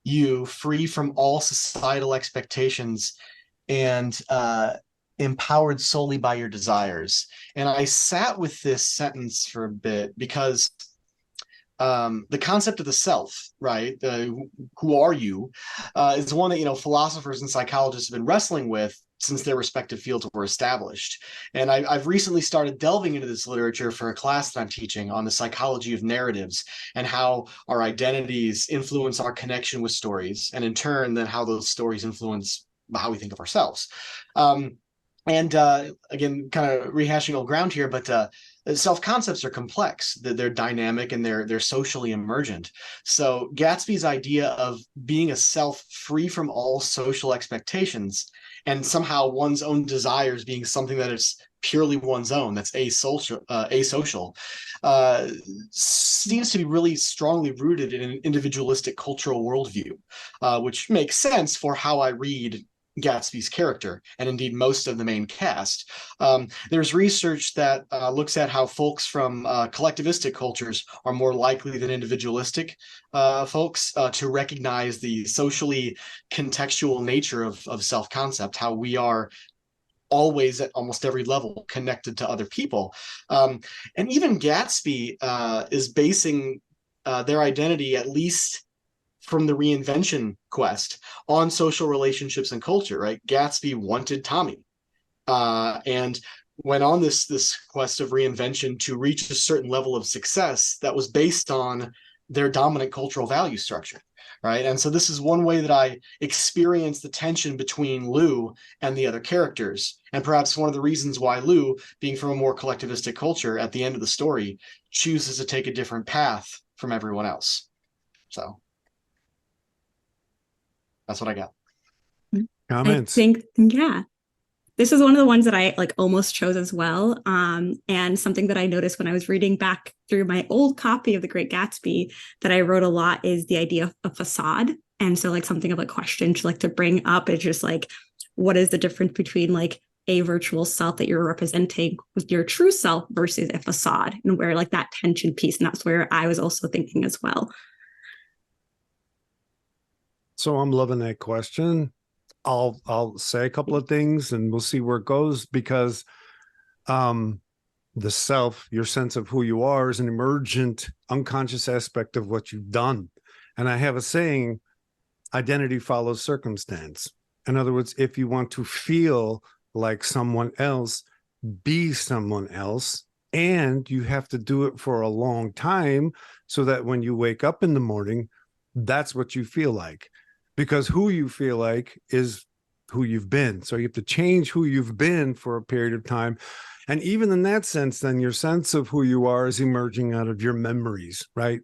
you, free from all societal expectations, and empowered solely by your desires. And I sat with this sentence for a bit because the concept of the self, right? Who are you? Is one that, philosophers and psychologists have been wrestling with since their respective fields were established. And I've recently started delving into this literature for a class that I'm teaching on the psychology of narratives and how our identities influence our connection with stories, and in turn, then how those stories influence how we think of ourselves. And again, kind of rehashing old ground here, but self-concepts are complex. They're dynamic, and they're socially emergent. So Gatsby's idea of being a self free from all social expectations, and somehow one's own desires being something that is purely one's own, that's asocial, seems to be really strongly rooted in an individualistic cultural worldview, which makes sense for how I read Gatsby's character, and indeed most of the main cast. There's research that looks at how folks from collectivistic cultures are more likely than individualistic folks to recognize the socially contextual nature of self-concept, how we are always at almost every level connected to other people. And even Gatsby is basing their identity, at least from the reinvention quest, on social relationships and culture, right? Gatsby wanted Tommy and went on this quest of reinvention to reach a certain level of success that was based on their dominant cultural value structure, right? And so this is one way that I experience the tension between Lou and the other characters, and perhaps one of the reasons why Lou, being from a more collectivistic culture, at the end of the story, chooses to take a different path from everyone else. So that's what I got. Comments? I think, yeah. This is one of the ones that I like almost chose as well. And something that I noticed when I was reading back through my old copy of The Great Gatsby that I wrote a lot is the idea of facade. And so like something of a question to like to bring up is just like, what is the difference between like a virtual self that you're representing with your true self versus a facade, and where like that tension piece. And that's where I was also thinking as well. So I'm loving that question. I'll say a couple of things and we'll see where it goes, because the self, your sense of who you are, is an emergent, unconscious aspect of what you've done. And I have a saying, identity follows circumstance. In other words, if you want to feel like someone else, be someone else, and you have to do it for a long time so that when you wake up in the morning, that's what you feel like. Because who you feel like is who you've been. So you have to change who you've been for a period of time. And even in that sense, then your sense of who you are is emerging out of your memories, right?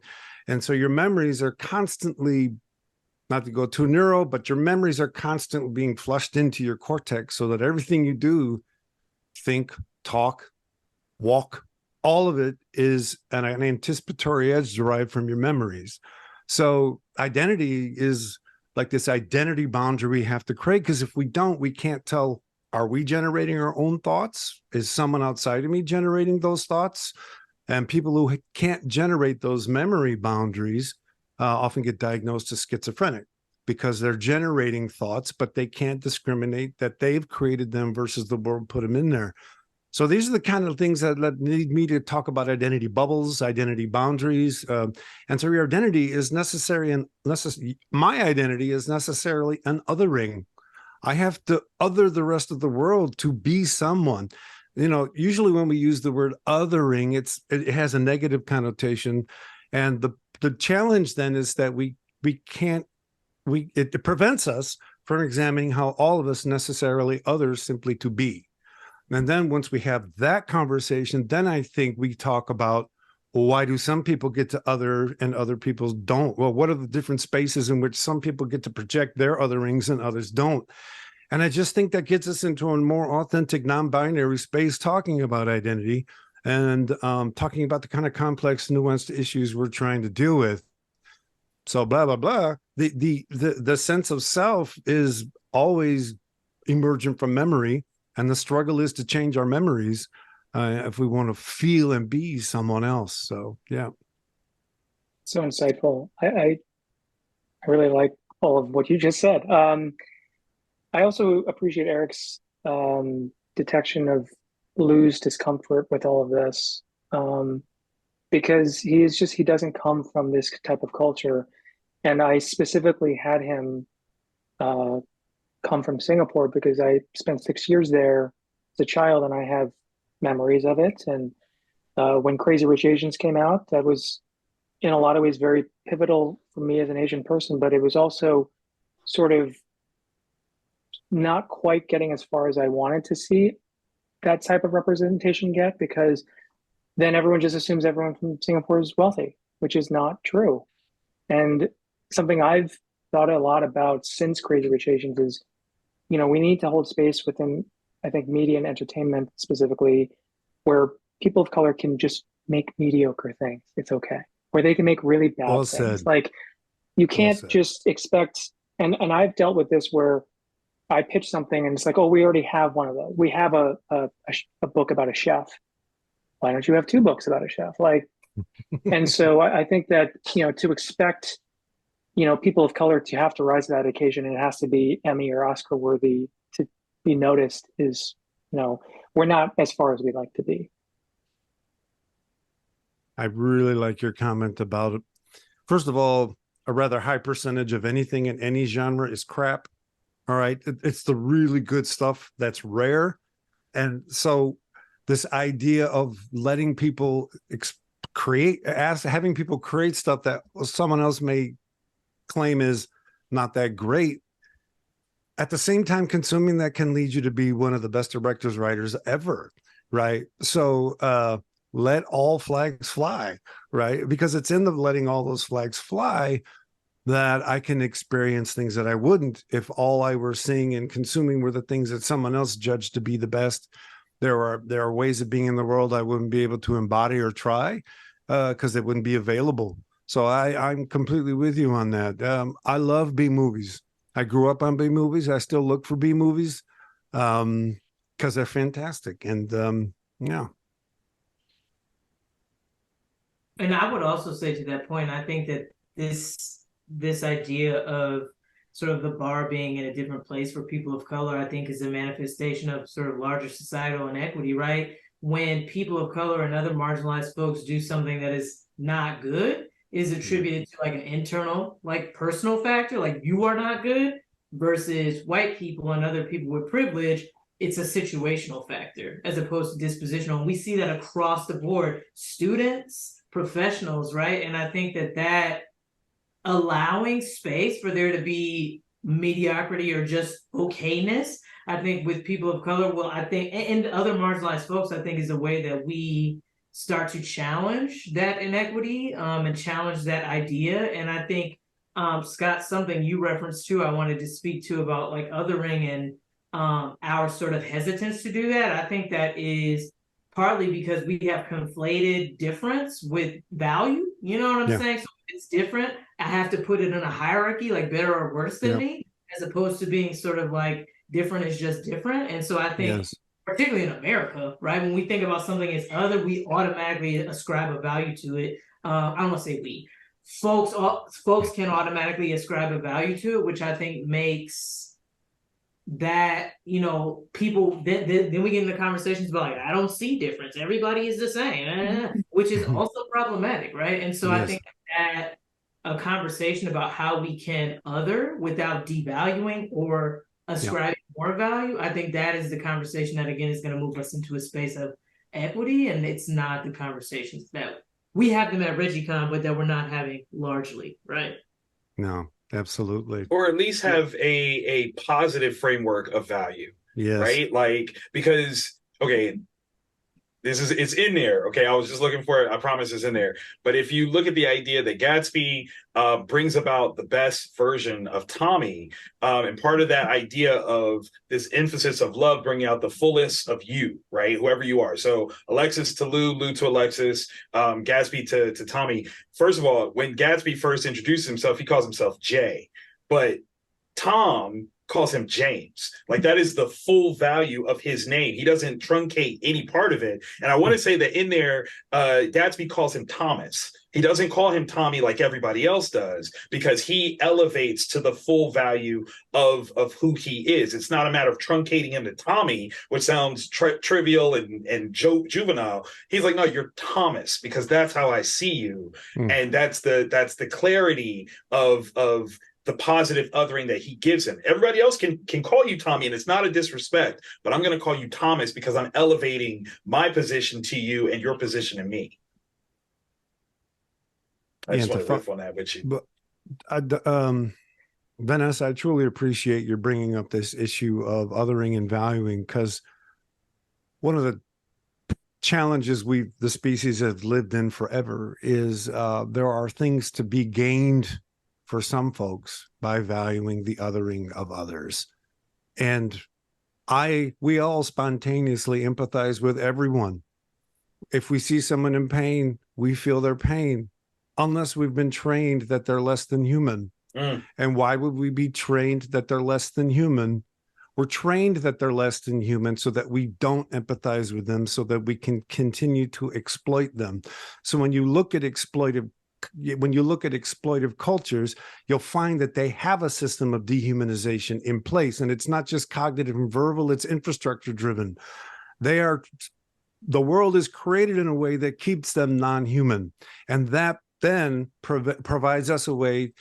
And so your memories are constantly, not to go too neuro, but your memories are constantly being flushed into your cortex so that everything you do, think, talk, walk, all of it is an anticipatory edge derived from your memories. So identity is like this identity boundary we have to create, because if we don't, we can't tell, are we generating our own thoughts? Is someone outside of me generating those thoughts? And people who can't generate those memory boundaries often get diagnosed as schizophrenic, because they're generating thoughts, but they can't discriminate that they've created them versus the world put them in there. So these are the kind of things that lead me to talk about identity bubbles, identity boundaries. And so your identity is necessary, and my identity is necessarily an othering. I have to other the rest of the world to be someone. You know, usually when we use the word othering, it has a negative connotation. And the challenge then is that it prevents us from examining how all of us necessarily others simply to be. And then once we have that conversation, then I think we talk about, well, why do some people get to other and other people don't? Well, what are the different spaces in which some people get to project their otherings and others don't? And I just think that gets us into a more authentic, non-binary space, talking about identity and talking about the kind of complex, nuanced issues we're trying to deal with. So blah, blah, blah. The sense of self is always emergent from memory. And the struggle is to change our memories if we want to feel and be someone else. So, yeah. So insightful. I really like all of what you just said. I also appreciate Eric's detection of Lou's discomfort with all of this, because he doesn't come from this type of culture. And I specifically had him come from Singapore because I spent 6 years there as a child, and I have memories of it. And when Crazy Rich Asians came out, that was in a lot of ways very pivotal for me as an Asian person, but it was also sort of not quite getting as far as I wanted to see that type of representation get, because then everyone just assumes everyone from Singapore is wealthy, which is not true. And something I've thought a lot about since Crazy Rich Asians is, you know, we need to hold space within, I think, media and entertainment specifically, where people of color can just make mediocre things. It's okay. Where they can make really bad things. Said. Like, you can't just expect, and I've dealt with this where I pitch something and it's like, oh, we already have one of those. We have a book about a chef. Why don't you have two books about a chef? Like, and so I think that, to expect, people of color to have to rise to that occasion, and it has to be Emmy or Oscar worthy to be noticed is, we're not as far as we'd like to be. I really like your comment about it. First of all, a rather high percentage of anything in any genre is crap. All right. It's the really good stuff that's rare. And so this idea of letting people having people create stuff that someone else may claim is not that great, at the same time consuming that can lead you to be one of the best directors, writers ever. Right. So let all flags fly. Right. Because it's in the letting all those flags fly that I can experience things that I wouldn't if all I were seeing and consuming were the things that someone else judged to be the best. There are ways of being in the world I wouldn't be able to embody or try because they wouldn't be available. So I'm completely with you on that. I love B movies. I grew up on B movies. I still look for B movies because they're fantastic. And yeah. And I would also say to that point, I think that this idea of sort of the bar being in a different place for people of color, I think is a manifestation of sort of larger societal inequity, right? When people of color and other marginalized folks do something that is not good, is attributed to like an internal, like personal factor, like you are not good, versus white people and other people with privilege, it's a situational factor as opposed to dispositional. And we see that across the board, students, professionals, right? And I think that allowing space for there to be mediocrity or just okayness, I think with people of color, well, I think, and other marginalized folks, I think is a way that we start to challenge that inequity and challenge that idea. And I think, Scott, something you referenced too, I wanted to speak to about like othering and our sort of hesitance to do that. I think that is partly because we have conflated difference with value. You know what I'm saying? So if it's different, I have to put it in a hierarchy, like better or worse than me, as opposed to being sort of like different is just different. And so I think, particularly in America, right, when we think about something as other, we automatically ascribe a value to it. I don't want to say we. Folks can automatically ascribe a value to it, which I think makes that, people then we get into conversations about like, I don't see difference, everybody is the same, which is also problematic, right? And so I think that a conversation about how we can other without devaluing or ascribing more value, I think that is the conversation that again is going to move us into a space of equity. And it's not the conversations that we have them at ReggieCon, but that we're not having largely, right? No, absolutely. Or at least have a positive framework of value. Yes. Right? Like, because, okay, it's in there. Okay, I was just looking for it. I promise it's in there. But if you look at the idea that Gatsby brings about the best version of Tommy, and part of that idea of this emphasis of love bringing out the fullest of you, right? Whoever you are. So Alexis to Lou, Lou to Alexis, Gatsby to Tommy. First of all, when Gatsby first introduces himself, he calls himself Jay. But Tom calls him James. Like, that is the full value of his name. He doesn't truncate any part of it. And I want to say that in there, Gatsby calls him Thomas. He doesn't call him Tommy like everybody else does, because he elevates to the full value of who he is. It's not a matter of truncating him to Tommy, which sounds trivial and juvenile. He's like, no, you're Thomas, because that's how I see you. And that's the clarity of the positive othering that he gives him. Everybody else can call you Tommy, and it's not a disrespect, but I'm going to call you Thomas because I'm elevating my position to you and your position to me. I just want to riff on that with you. But Vanessa, I truly appreciate your bringing up this issue of othering and valuing, because one of the challenges the species have lived in forever is there are things to be gained for some folks by valuing the othering of others. And we all spontaneously empathize with everyone. If we see someone in pain, we feel their pain, unless we've been trained that they're less than human. And why would we be trained that they're less than human We're trained that they're less than human so that we don't empathize with them, so that we can continue to exploit them. So when you look at exploitive cultures, you'll find that they have a system of dehumanization in place. And it's not just cognitive and verbal, it's infrastructure driven. The world is created in a way that keeps them non-human. And that then provides us a way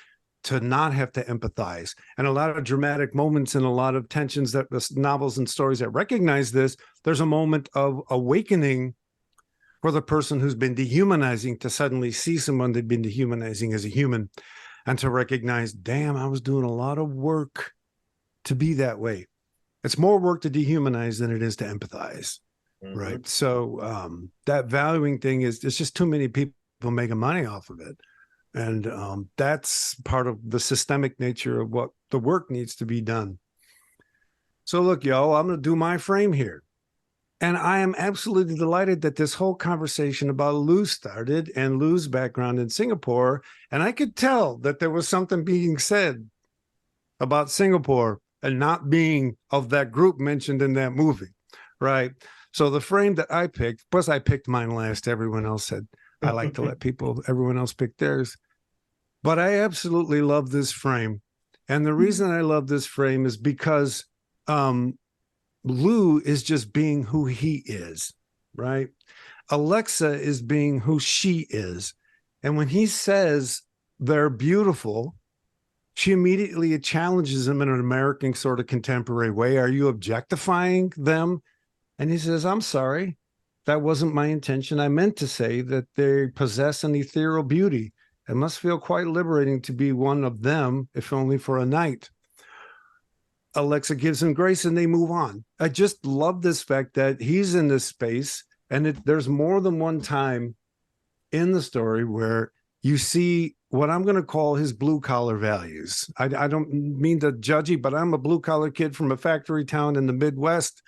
to not have to empathize. And a lot of dramatic moments and a lot of tensions that the novels and stories that recognize this, there's a moment of awakening for the person who's been dehumanizing to suddenly see someone they've been dehumanizing as a human and to recognize, damn, I was doing a lot of work to be that way. It's more work to dehumanize than it is to empathize, right? So that valuing thing it's just too many people making money off of it. And that's part of the systemic nature of what the work needs to be done. So look, y'all, I'm going to do my frame here. And I am absolutely delighted that this whole conversation about Lou started and Lou's background in Singapore. And I could tell that there was something being said about Singapore and not being of that group mentioned in that movie, right? So the frame that I picked, plus I picked mine last, everyone else said, I like to let everyone else pick theirs. But I absolutely love this frame. And the reason I love this frame is because Lou is just being who he is, right? Alexa is being who she is. And when he says they're beautiful, she immediately challenges him in an American sort of contemporary way. Are you objectifying them? And he says, I'm sorry. That wasn't my intention. I meant to say that they possess an ethereal beauty. It must feel quite liberating to be one of them, if only for a night. Alexa gives him grace and they move on. I just love this fact that he's in this space, and there's more than one time in the story where you see what I'm going to call his blue collar values. I don't mean to judge you, but I'm a blue collar kid from a factory town in the Midwest.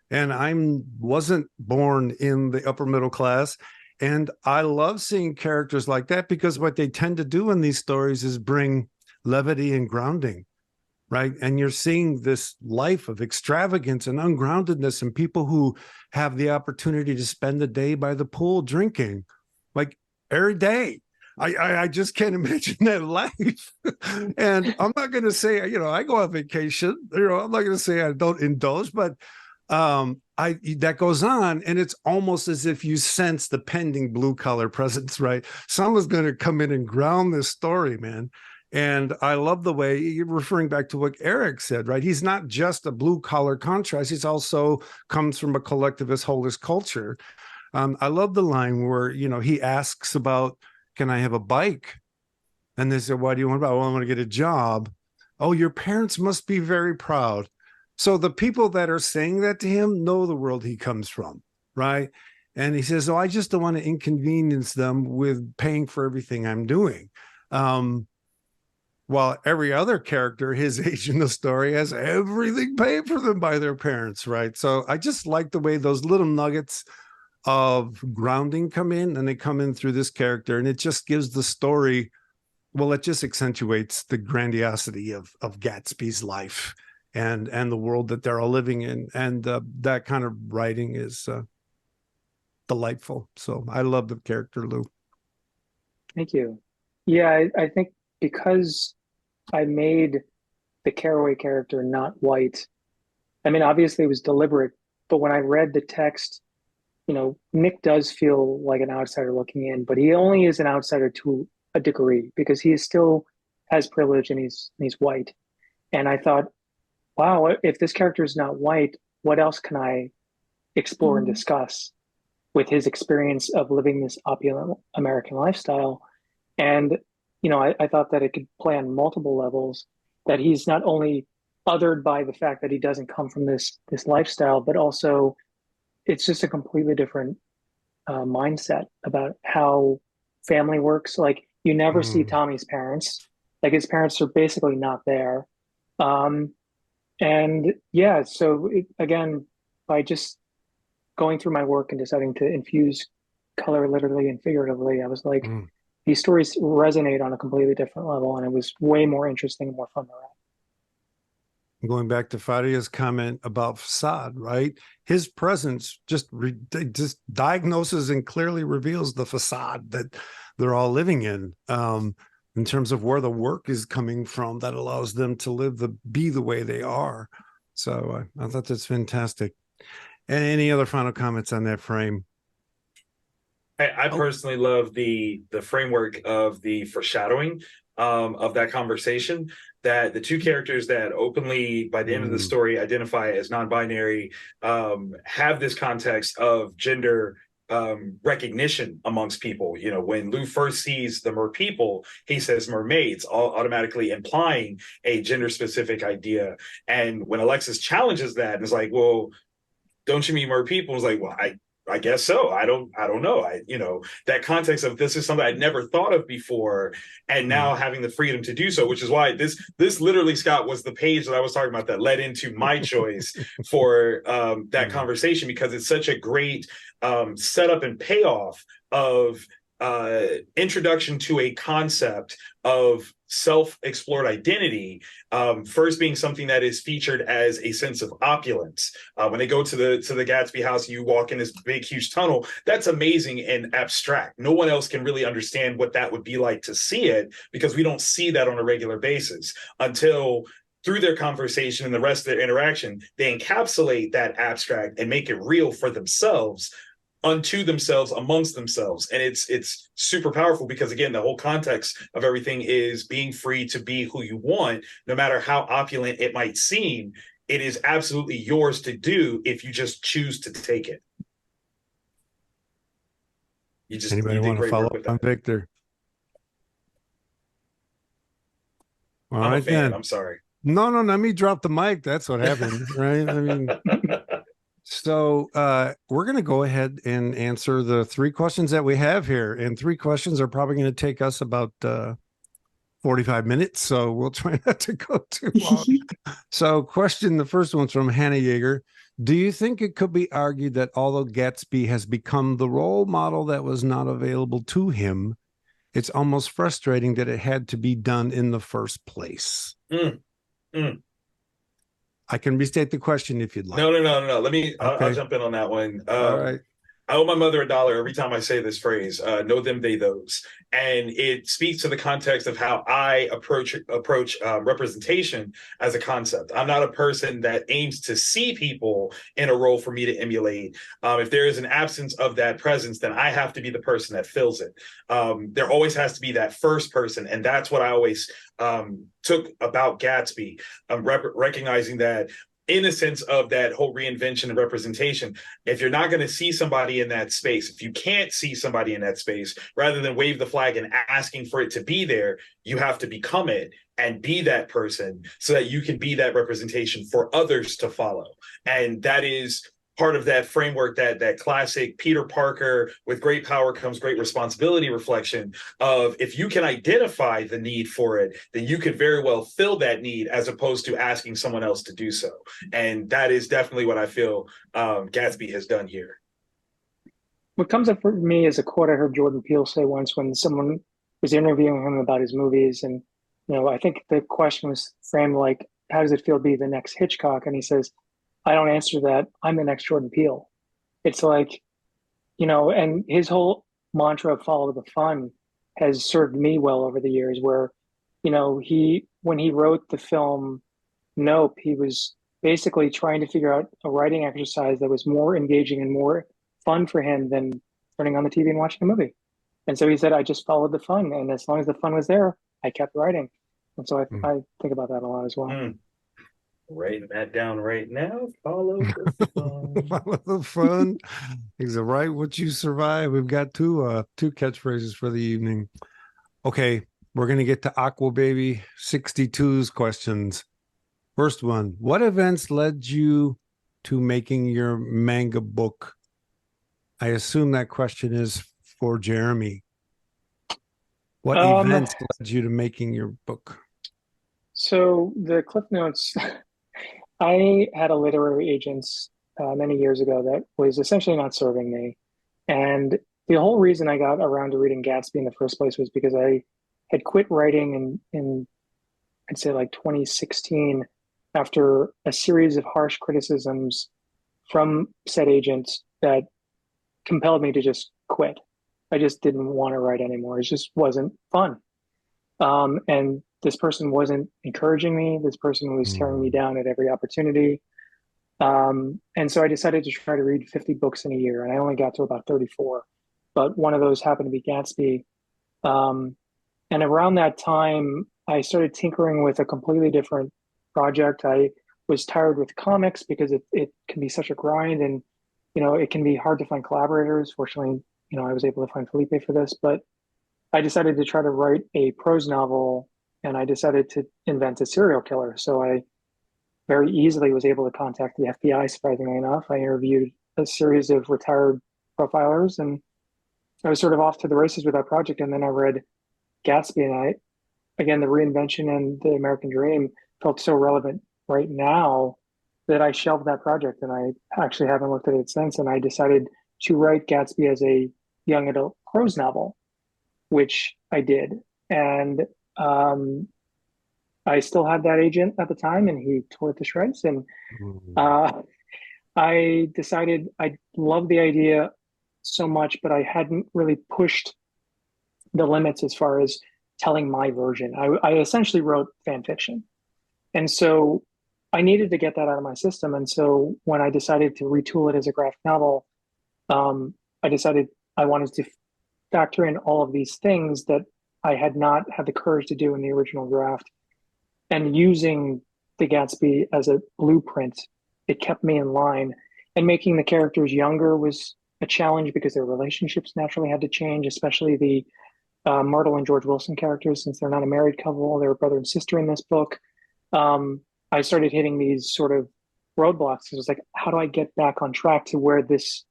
And I wasn't born in the upper middle class. And I love seeing characters like that because what they tend to do in these stories is bring levity and grounding, right? And you're seeing this life of extravagance and ungroundedness and people who have the opportunity to spend the day by the pool drinking, like every day. I just can't imagine that life. And I'm not going to say, I go on vacation, I'm not going to say I don't indulge, but that goes on, and it's almost as if you sense the pending blue collar presence, right? Someone's going to come in and ground this story, man. And I love the way you're referring back to what Eric said, right? He's not just a blue collar contrast. He's also comes from a collectivist, holist culture. I love the line where, he asks about, can I have a bike? And they said, why do you want a bike? Well, I want to get a job. Oh, your parents must be very proud. So the people that are saying that to him know the world he comes from, right? And he says, I just don't want to inconvenience them with paying for everything I'm doing. While every other character his age in the story has everything paid for them by their parents, right? So I just like the way those little nuggets of grounding come in, and they come in through this character, and it just gives the story, well, it just accentuates the grandiosity of Gatsby's life. And the world that they're all living in. And that kind of writing is delightful. So I love the character, Lou. Thank you. Yeah, I think because I made the Caraway character not white, I mean, obviously it was deliberate, but when I read the text, Nick does feel like an outsider looking in, but he only is an outsider to a degree because he still has privilege and he's white. And I thought, wow, if this character is not white, what else can I explore and discuss with his experience of living this opulent American lifestyle? And, I thought that it could play on multiple levels, that he's not only othered by the fact that he doesn't come from this lifestyle, but also it's just a completely different mindset about how family works. Like, you never see Tommy's parents. Like, his parents are basically not there. And yeah, so again, by just going through my work and deciding to infuse color literally and figuratively, I was like, these stories resonate on a completely different level, and it was way more interesting and more fun to Going back to Farhia's comment about facade, right? His presence just diagnoses and clearly reveals the facade that they're all living in terms of where the work is coming from that allows them to be the way they are. So I thought that's fantastic. And any other final comments on that frame? I personally love the framework of the foreshadowing of that conversation, that the two characters that openly by the end of the story identify as non-binary have this context of gender recognition amongst people. You know, when Lou first sees the mer people, he says mermaids, automatically implying a gender specific idea. And when Alexis challenges that and is like, well, don't you mean mer people? It's like, well, I guess so. I don't know. That context of this is something I'd never thought of before, and now having the freedom to do so, which is why this literally, Scott, was the page that I was talking about that led into my choice for that conversation, because it's such a great setup and payoff of introduction to a concept of self-explored identity, first being something that is featured as a sense of opulence. When they go to the Gatsby house, you walk in this big, huge tunnel. That's amazing and abstract. No one else can really understand what that would be like to see it, because we don't see that on a regular basis until through their conversation and the rest of their interaction, they encapsulate that abstract and make it real for themselves, unto themselves, amongst themselves. And it's super powerful, because again, the whole context of everything is being free to be who you want, no matter how opulent it might seem. It is absolutely yours to do if you just choose to take it. Anybody want to follow up on Victor? All I'm right, a fan. then. I'm sorry. No, let me drop the mic. That's what happened, right? I mean, so we're going to go ahead and answer the 3 questions that we have here. And 3 questions are probably going to take us about 45 minutes. So we'll try not to go too long. So the first one's from Hannah Yeager. Do you think it could be argued that although Gatsby has become the role model that was not available to him, it's almost frustrating that it had to be done in the first place? I can restate the question if you'd like. No. I'll jump in on that one. All right. I owe my mother $1 every time I say this phrase, know them, they, those. And it speaks to the context of how I approach representation as a concept. I'm not a person that aims to see people in a role for me to emulate. If there is an absence of that presence, then I have to be the person that fills it. There always has to be that first person. And that's what I always took about Gatsby, recognizing that in a sense of that whole reinvention and representation, if you're not going to see somebody in that space, if you can't see somebody in that space, rather than wave the flag and asking for it to be there, you have to become it and be that person so that you can be that representation for others to follow. And that is part of that framework, that classic Peter Parker, with great power comes great responsibility reflection of, if you can identify the need for it, then you could very well fill that need, as opposed to asking someone else to do so. And that is definitely what I feel Gatsby has done here. What comes up for me is a quote I heard Jordan Peele say once when someone was interviewing him about his movies. And, I think the question was framed like, how does it feel to be the next Hitchcock? And he says, I don't answer that. I'm the next Jordan Peele. It's like, and his whole mantra of follow the fun has served me well over the years, where, when he wrote the film Nope, he was basically trying to figure out a writing exercise that was more engaging and more fun for him than turning on the TV and watching a movie. And so he said, I just followed the fun. And as long as the fun was there, I kept writing. And so I think about that a lot as well. Writing that down right now. Follow the fun. Follow the fun. He's right. What you survive. We've got two catchphrases for the evening. Okay, we're gonna get to Aqua Baby 62's questions. First one: what events led you to making your manga book? I assume that question is for Jeremy. What events led you to making your book? So the Cliff Notes. I had a literary agent many years ago that was essentially not serving me. And the whole reason I got around to reading Gatsby in the first place was because I had quit writing in I'd say like 2016. after a series of harsh criticisms from said agents that compelled me to just quit. I just didn't want to write anymore. It just wasn't fun. And this person wasn't encouraging me. This person was tearing me down at every opportunity. And so I decided to try to read 50 books in a year, and I only got to about 34. But one of those happened to be Gatsby. And around that time, I started tinkering with a completely different project. I was tired with comics because it can be such a grind, and it can be hard to find collaborators. Fortunately, I was able to find Felipe for this, but I decided to try to write a prose novel, and I decided to invent a serial killer. So I very easily was able to contact the FBI, surprisingly enough. I interviewed a series of retired profilers, and I was sort of off to the races with that project. And then I read Gatsby, and again, the reinvention and the American dream felt so relevant right now that I shelved that project, and I actually haven't looked at it since. And I decided to write Gatsby as a young adult prose novel, which I did. And I still had that agent at the time, and he tore it to shreds. And I decided I loved the idea so much, but I hadn't really pushed the limits as far as telling my version. I essentially wrote fan fiction. And so I needed to get that out of my system. And so when I decided to retool it as a graphic novel, I decided I wanted to factor in all of these things that I had not had the courage to do in the original draft. And using the Gatsby as a blueprint, it kept me in line. And making the characters younger was a challenge because their relationships naturally had to change, especially the Myrtle and George Wilson characters, since they're not a married couple. They're brother and sister in this book. I started hitting these sort of roadblocks. It was like, how do I get back on track to where these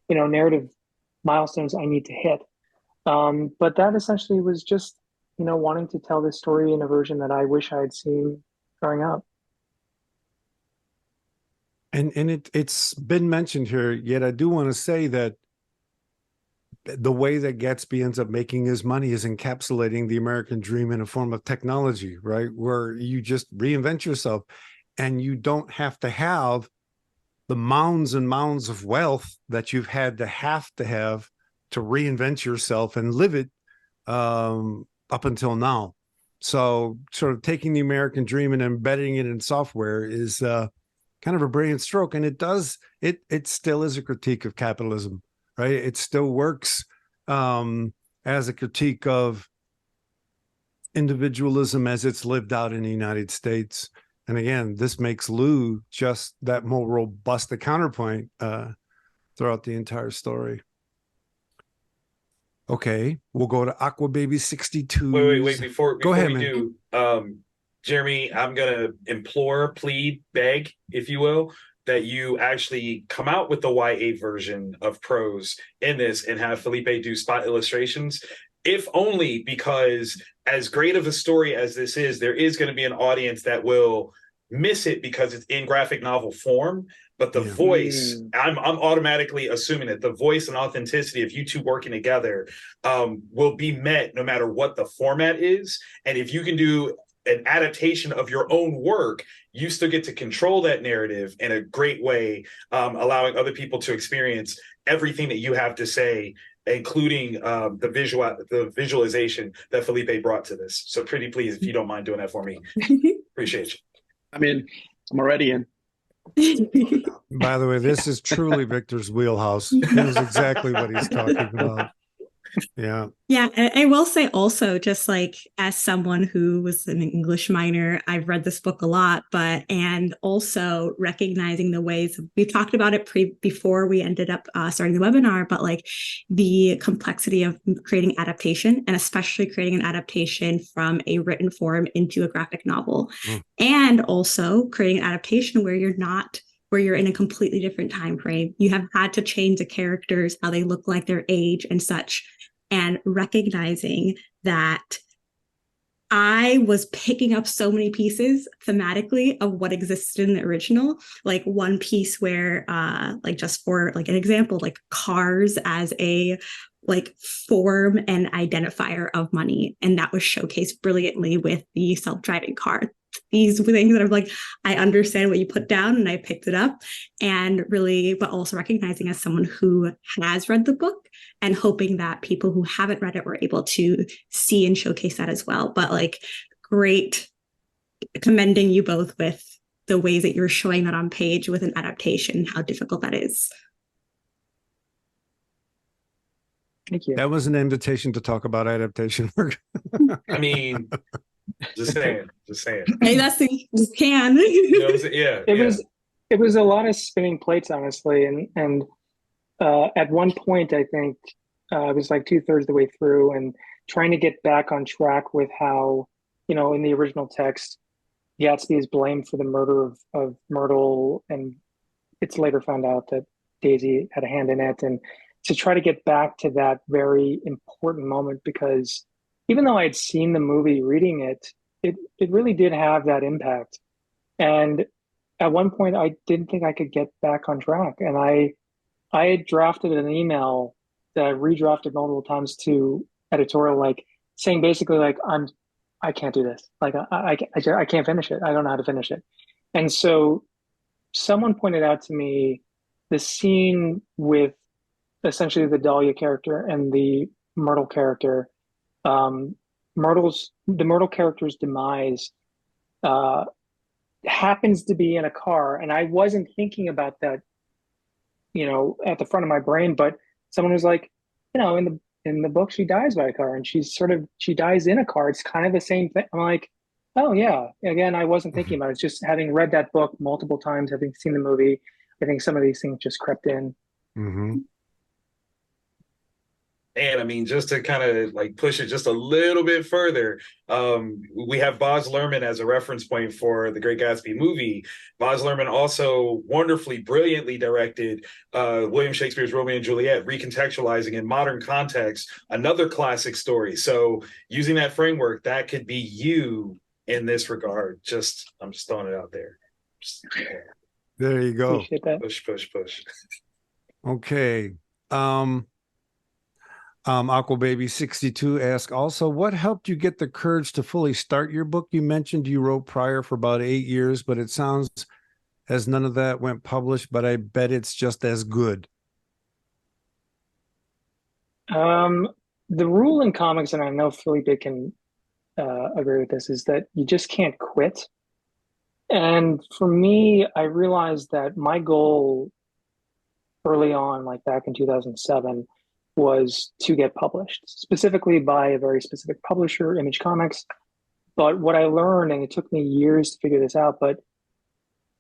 narrative milestones I need to hit? But that essentially was just, wanting to tell this story in a version that I wish I had seen growing up. And it's been mentioned here, yet I do want to say that the way that Gatsby ends up making his money is encapsulating the American dream in a form of technology, right? Where you just reinvent yourself, and you don't have to have the mounds and mounds of wealth that you've had to have to reinvent yourself and live it up until now. So sort of taking the American dream and embedding it in software is kind of a brilliant stroke. And it still is a critique of capitalism, right? It still works as a critique of individualism as it's lived out in the United States. And again, this makes Lou just that more robust a counterpoint throughout the entire story. Okay, we'll go to Aqua Baby 62. Wait, before ahead, we do, Jeremy, I'm gonna implore, plead, beg, if you will, that you actually come out with the YA version of prose in this and have Felipe do spot illustrations, if only because as great of a story as this is, there is going to be an audience that will miss it because it's in graphic novel form. But the voice, I'm automatically assuming that the voice and authenticity of you two working together will be met no matter what the format is. And if you can do an adaptation of your own work, you still get to control that narrative in a great way, allowing other people to experience everything that you have to say, including the visualization that Felipe brought to this. So pretty please, if you don't mind doing that for me, appreciate you. I mean, I'm already in. By the way, this is truly Victor's wheelhouse. He knows exactly what he's talking about. Yeah. Yeah. I will say also, just like as someone who was an English minor, I've read this book a lot, and also recognizing the ways we talked about it before we ended up starting the webinar, but like the complexity of creating adaptation, and especially creating an adaptation from a written form into a graphic novel, and also creating an adaptation where you're in a completely different time frame. You have had to change the characters, how they look like, their age and such, and recognizing that I was picking up so many pieces thematically of what existed in the original, like one piece where like just for like an example, like cars as a like form and identifier of money, and that was showcased brilliantly with the self-driving car these things that I'm like, I understand what you put down, and I picked it up. And really, but also recognizing as someone who has read the book and hoping that people who haven't read it were able to see and showcase that as well. But like, great, commending you both with the ways that you're showing that on page with an adaptation, how difficult that is. Thank you. That was an invitation to talk about adaptation work. I mean, just saying. Hey, that's the you can. You know what I'm saying? Yeah. It was a lot of spinning plates, honestly, and at one point, I think I was like 2/3 of the way through and trying to get back on track with how, in the original text, Gatsby is blamed for the murder of Myrtle, and it's later found out that Daisy had a hand in it, and to try to get back to that very important moment, because even though I had seen the movie, reading it really did have that impact. And at one point, I didn't think I could get back on track, and I had drafted an email that I redrafted multiple times to editorial, like saying basically like I can't do this. Like I can't finish it. I don't know how to finish it. And so someone pointed out to me the scene with essentially the Dahlia character and the Myrtle character. The Myrtle character's demise happens to be in a car, and I wasn't thinking about that, at the front of my brain. But someone was like, in the book, she dies by a car, and she dies in a car. It's kind of the same thing. I'm like, oh yeah. Again, I wasn't thinking about it. It's just having read that book multiple times, having seen the movie, I think some of these things just crept in. Mm-hmm. And I mean, just to kind of like push it just a little bit further, we have Baz Luhrmann as a reference point for the Great Gatsby movie. Baz Luhrmann also wonderfully, brilliantly directed William Shakespeare's Romeo and Juliet, recontextualizing in modern context another classic story. So using that framework, that could be you in this regard. I'm just throwing it out there. There you go. Appreciate that. Push. Okay. Aquababy 62 asks also, what helped you get the courage to fully start your book? You mentioned you wrote prior for about 8 years, but it sounds as none of that went published, but I bet it's just as good. The rule in comics, and I know Felipe can agree with this, is that you just can't quit. And for me, I realized that my goal early on, like back in 2007, was to get published, specifically by a very specific publisher, Image Comics. But what I learned, and it took me years to figure this out, but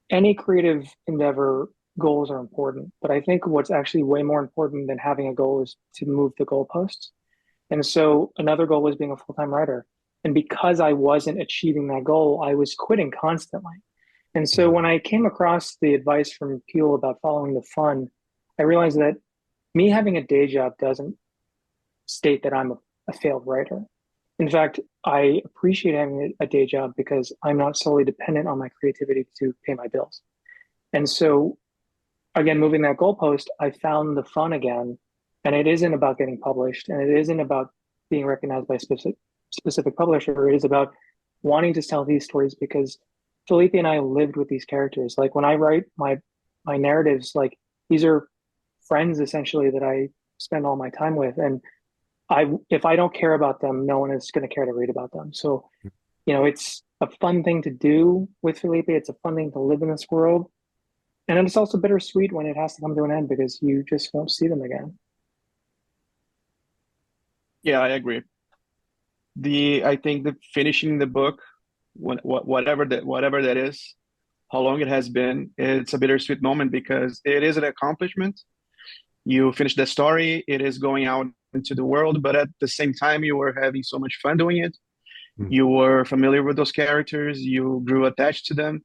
any creative endeavor, goals are important. But I think what's actually way more important than having a goal is to move the goalposts. And so another goal was being a full-time writer. And because I wasn't achieving that goal, I was quitting constantly. And so when I came across the advice from Peel about following the fun, I realized that me having a day job doesn't state that I'm a failed writer. In fact, I appreciate having a day job because I'm not solely dependent on my creativity to pay my bills. And so, again, moving that goalpost, I found the fun again. And it isn't about getting published, and it isn't about being recognized by a specific publisher. It is about wanting to tell these stories because Felipe and I lived with these characters. Like when I write my narratives, like these are friends essentially that I spend all my time with, and if I don't care about them, no one is going to care to read about them. So, it's a fun thing to do with Felipe. It's a fun thing to live in this world, and it's also bittersweet when it has to come to an end because you just won't see them again. Yeah, I agree. I think that finishing the book, whatever that is, how long it has been, it's a bittersweet moment because it is an accomplishment. You finish the story, it is going out into the world, but at the same time, you were having so much fun doing it. You were familiar with those characters, you grew attached to them,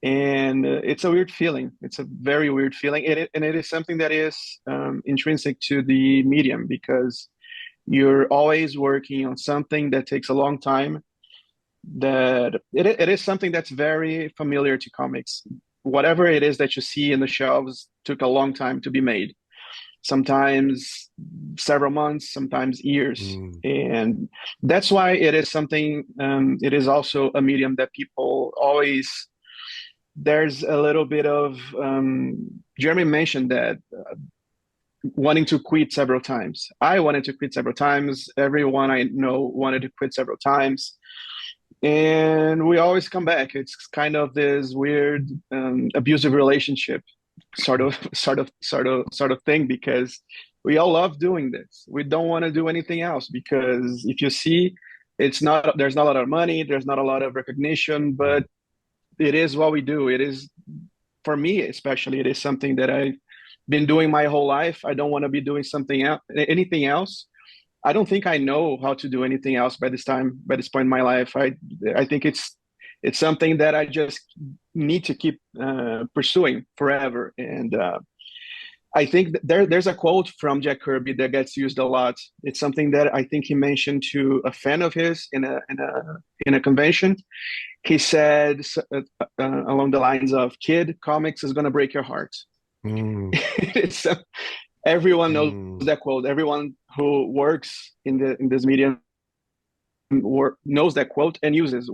and it's a weird feeling. It's a very weird feeling, and it is something that is intrinsic to the medium because you're always working on something that takes a long time. That it is something that's very familiar to comics. Whatever it is that you see in the shelves took a long time to be made. sometimes several months, sometimes years. And that's why it is something, it is also a medium that people always, there's a little bit of, Jeremy mentioned that wanting to quit several times. I wanted to quit several times. Everyone I know wanted to quit several times. And we always come back. It's kind of this weird abusive relationship sort of thing, because we all love doing this. We don't want to do anything else, because if you see, there's not a lot of money, there's not a lot of recognition, but it is what we do. It is, for me especially, it is something that I've been doing my whole life. I don't want to be doing anything else. I don't think I know how to do anything else by this point in my life. I think it's something that I just need to keep pursuing forever. And I think there's a quote from Jack Kirby that gets used a lot. It's something that I think he mentioned to a fan of his in a convention. He said along the lines of, "Kid, comics is gonna break your heart." It's everyone knows that quote. Everyone who works in this medium knows that quote and uses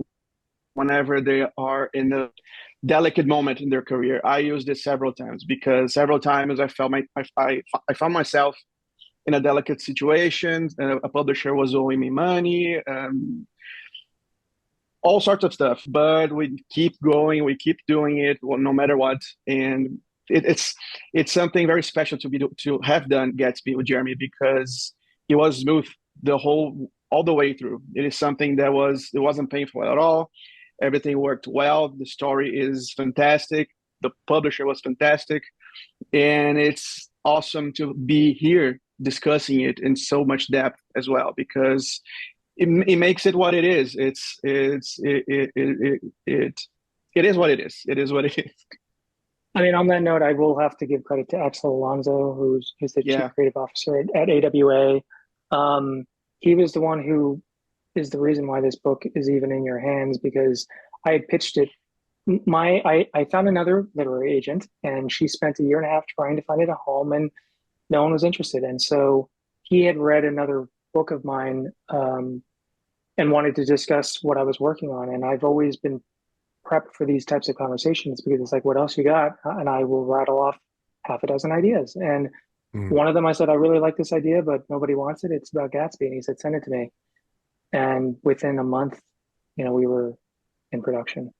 whenever they are in a delicate moment in their career. I used it several times, because several times I found myself in a delicate situation. A publisher was owing me money, all sorts of stuff. But we keep going, we keep doing it, well, no matter what. And it's something very special to have done Gatsby with Jeremy, because it was smooth all the way through. It is something that it wasn't painful at all. Everything worked well. The story is fantastic. The publisher was fantastic, and it's awesome to be here discussing it in so much depth as well, because it makes it what it is. It is what it is. It is what it is. I mean, on that note, I will have to give credit to Axel Alonso, who's the chief creative officer at AWA. He was the one who is the reason why this book is even in your hands, because I had pitched it. I found another literary agent, and she spent 1.5 years trying to find it a home, and no one was interested. And so he had read another book of mine and wanted to discuss what I was working on. And I've always been prepped for these types of conversations, because it's like, what else you got? And I will rattle off 6 ideas. And one of them, I said, I really like this idea, but nobody wants it. It's about Gatsby. And he said, send it to me. And within a month, we were in production.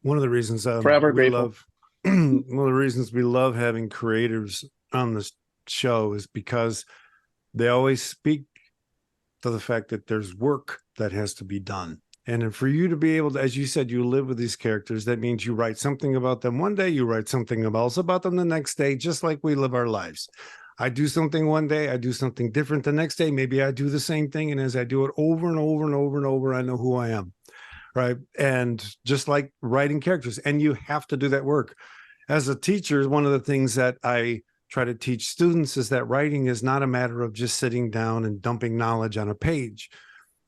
One of the reasons forever grateful. One of the reasons we love having creators on this show is because they always speak to the fact that there's work that has to be done. And for you to be able to, as you said, you live with these characters, that means you write something about them one day, you write something else about them the next day, just like we live our lives. I do something one day, I do something different the next day. Maybe I do the same thing. And as I do it over and over and over and over, I know who I am, right? And just like writing characters, and you have to do that work. As a teacher, one of the things that I try to teach students is that writing is not a matter of just sitting down and dumping knowledge on a page.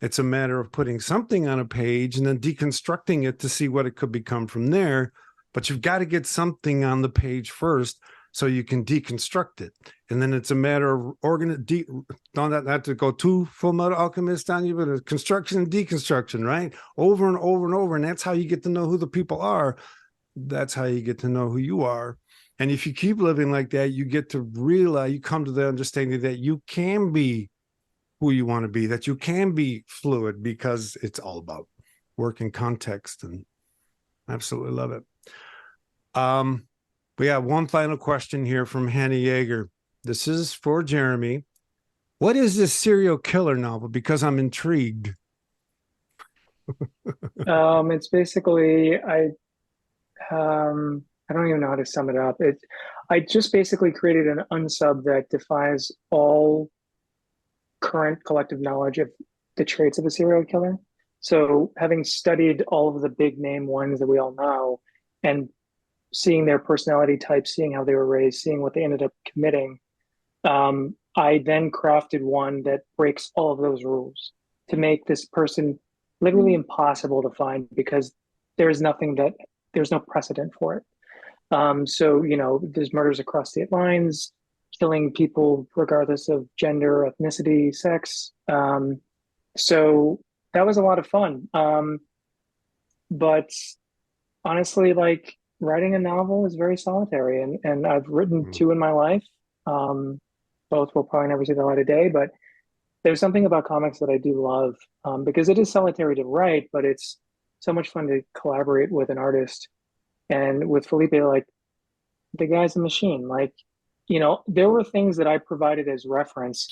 It's a matter of putting something on a page and then deconstructing it to see what it could become from there. But you've got to get something on the page first so you can deconstruct it. And then it's a matter of not to go too Full Metal Alchemist on you, but construction and deconstruction, right? Over and over and over. And that's how you get to know who the people are. That's how you get to know who you are. And if you keep living like that, you get to realize, you come to the understanding that you can be who you want to be, that you can be fluid, because it's all about work and context. And absolutely love it. We have one final question here from Hannah Yeager. This is for Jeremy. What is this serial killer novel? Because I'm intrigued. It's basically, I don't even know how to sum it up. I just basically created an unsub that defies all current collective knowledge of the traits of a serial killer. So having studied all of the big name ones that we all know, and seeing their personality types, seeing how they were raised, seeing what they ended up committing, I then crafted one that breaks all of those rules to make this person literally impossible to find, because there's no precedent for it. So, there's murders across state lines, killing people regardless of gender, ethnicity, sex. So that was a lot of fun. But honestly, like writing a novel is very solitary, and I've written two in my life. Both will probably never see the light of day, but there's something about comics that I do love, because it is solitary to write, but it's so much fun to collaborate with an artist. And with Felipe, like the guy's a machine. Like, there were things that I provided as reference,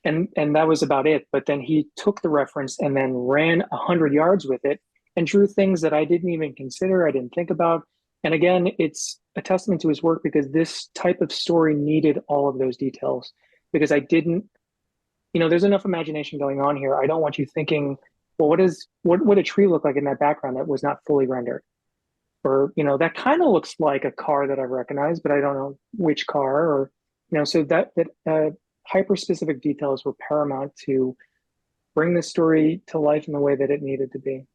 and that was about it. But then he took the reference and then ran 100 yards with it and drew things that I didn't even consider, I didn't think about. And again, it's a testament to his work, because this type of story needed all of those details, because I didn't, there's enough imagination going on here. I don't want you thinking, well, what would a tree look like in that background that was not fully rendered? Or, that kind of looks like a car that I recognize, but I don't know which car, or, so that hyper specific details were paramount to bring the story to life in the way that it needed to be.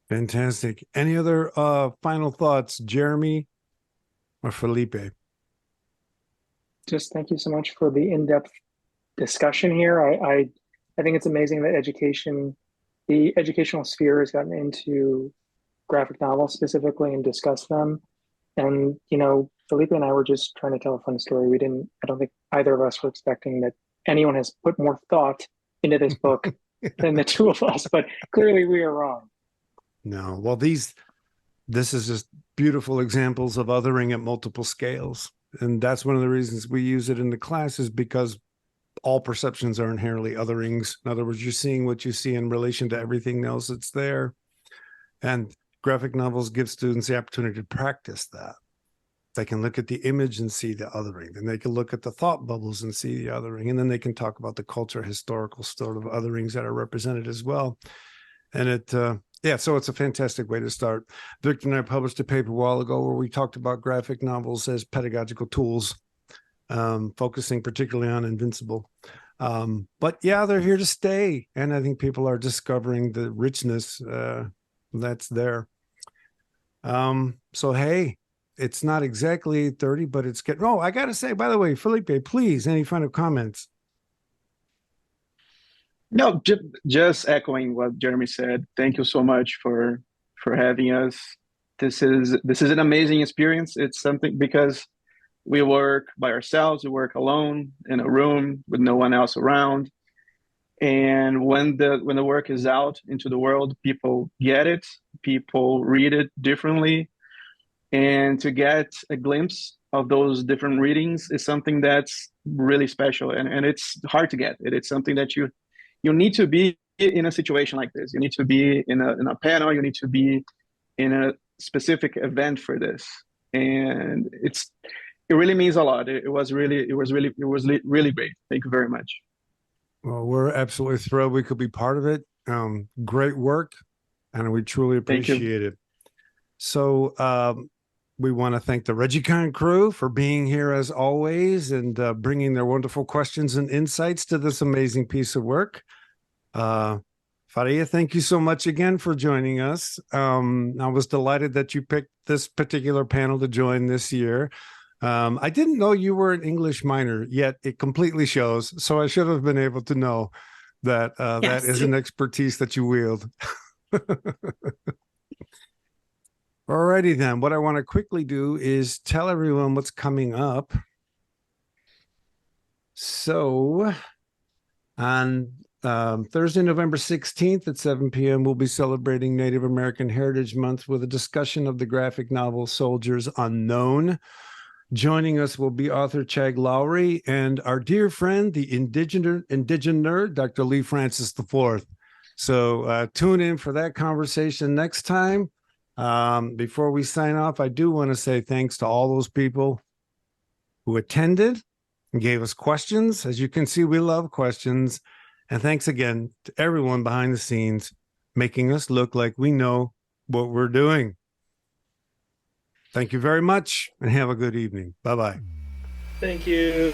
Fantastic. Any other final thoughts, Jeremy or Felipe? Just thank you so much for the in-depth discussion here. I think it's amazing that the educational sphere has gotten into graphic novels specifically and discussed them. And, Felipe and I were just trying to tell a fun story. I don't think either of us were expecting that anyone has put more thought into this book than the two of us, but clearly we are wrong. No, well, this is just beautiful examples of othering at multiple scales. And that's one of the reasons we use it in the class, is because all perceptions are inherently otherings. In other words, you're seeing what you see in relation to everything else that's there. And graphic novels give students the opportunity to practice that. They can look at the image and see the othering, and they can look at the thought bubbles and see the othering, and then they can talk about the culture, historical sort of otherings that are represented as well. And so it's a fantastic way to start. Victor and I published a paper a while ago where we talked about graphic novels as pedagogical tools, focusing particularly on Invincible. But yeah, they're here to stay. And I think people are discovering the richness that's there. So, hey, it's not exactly 8:30, but it's getting, I got to say, by the way, Felipe, please, any final comments? No, just echoing what Jeremy said. Thank you so much for having us. This is an amazing experience. It's something, because we work by ourselves, we work alone in a room with no one else around. And when the work is out into the world, people get it, people read it differently. And to get a glimpse of those different readings is something that's really special, and it's hard to get. It's something that you need to be in a situation like this. You need to be in a panel. You need to be in a specific event for this, and it really means a lot. It was really great. Thank you very much. Well, we're absolutely thrilled we could be part of it. Great work, and we truly appreciate it. So we want to thank the ReggieCon crew for being here as always, and bringing their wonderful questions and insights to this amazing piece of work. Farhia, thank you so much again for joining us. I was delighted that you picked this particular panel to join this year. I didn't know you were an English minor, yet it completely shows. So I should have been able to know that that is an expertise that you wield. Alrighty then, what I want to quickly do is tell everyone what's coming up. So on Thursday, November 16th at 7 p.m., we'll be celebrating Native American Heritage Month with a discussion of the graphic novel Soldiers Unknown. Joining us will be author Chag Lowry and our dear friend, the indigenous nerd, Dr. Lee Francis IV. So tune in for that conversation next time. Before we sign off, I do want to say thanks to all those people who attended and gave us questions. As you can see, we love questions. And thanks again to everyone behind the scenes, making us look like we know what we're doing. Thank you very much, and have a good evening. Bye-bye. Thank you.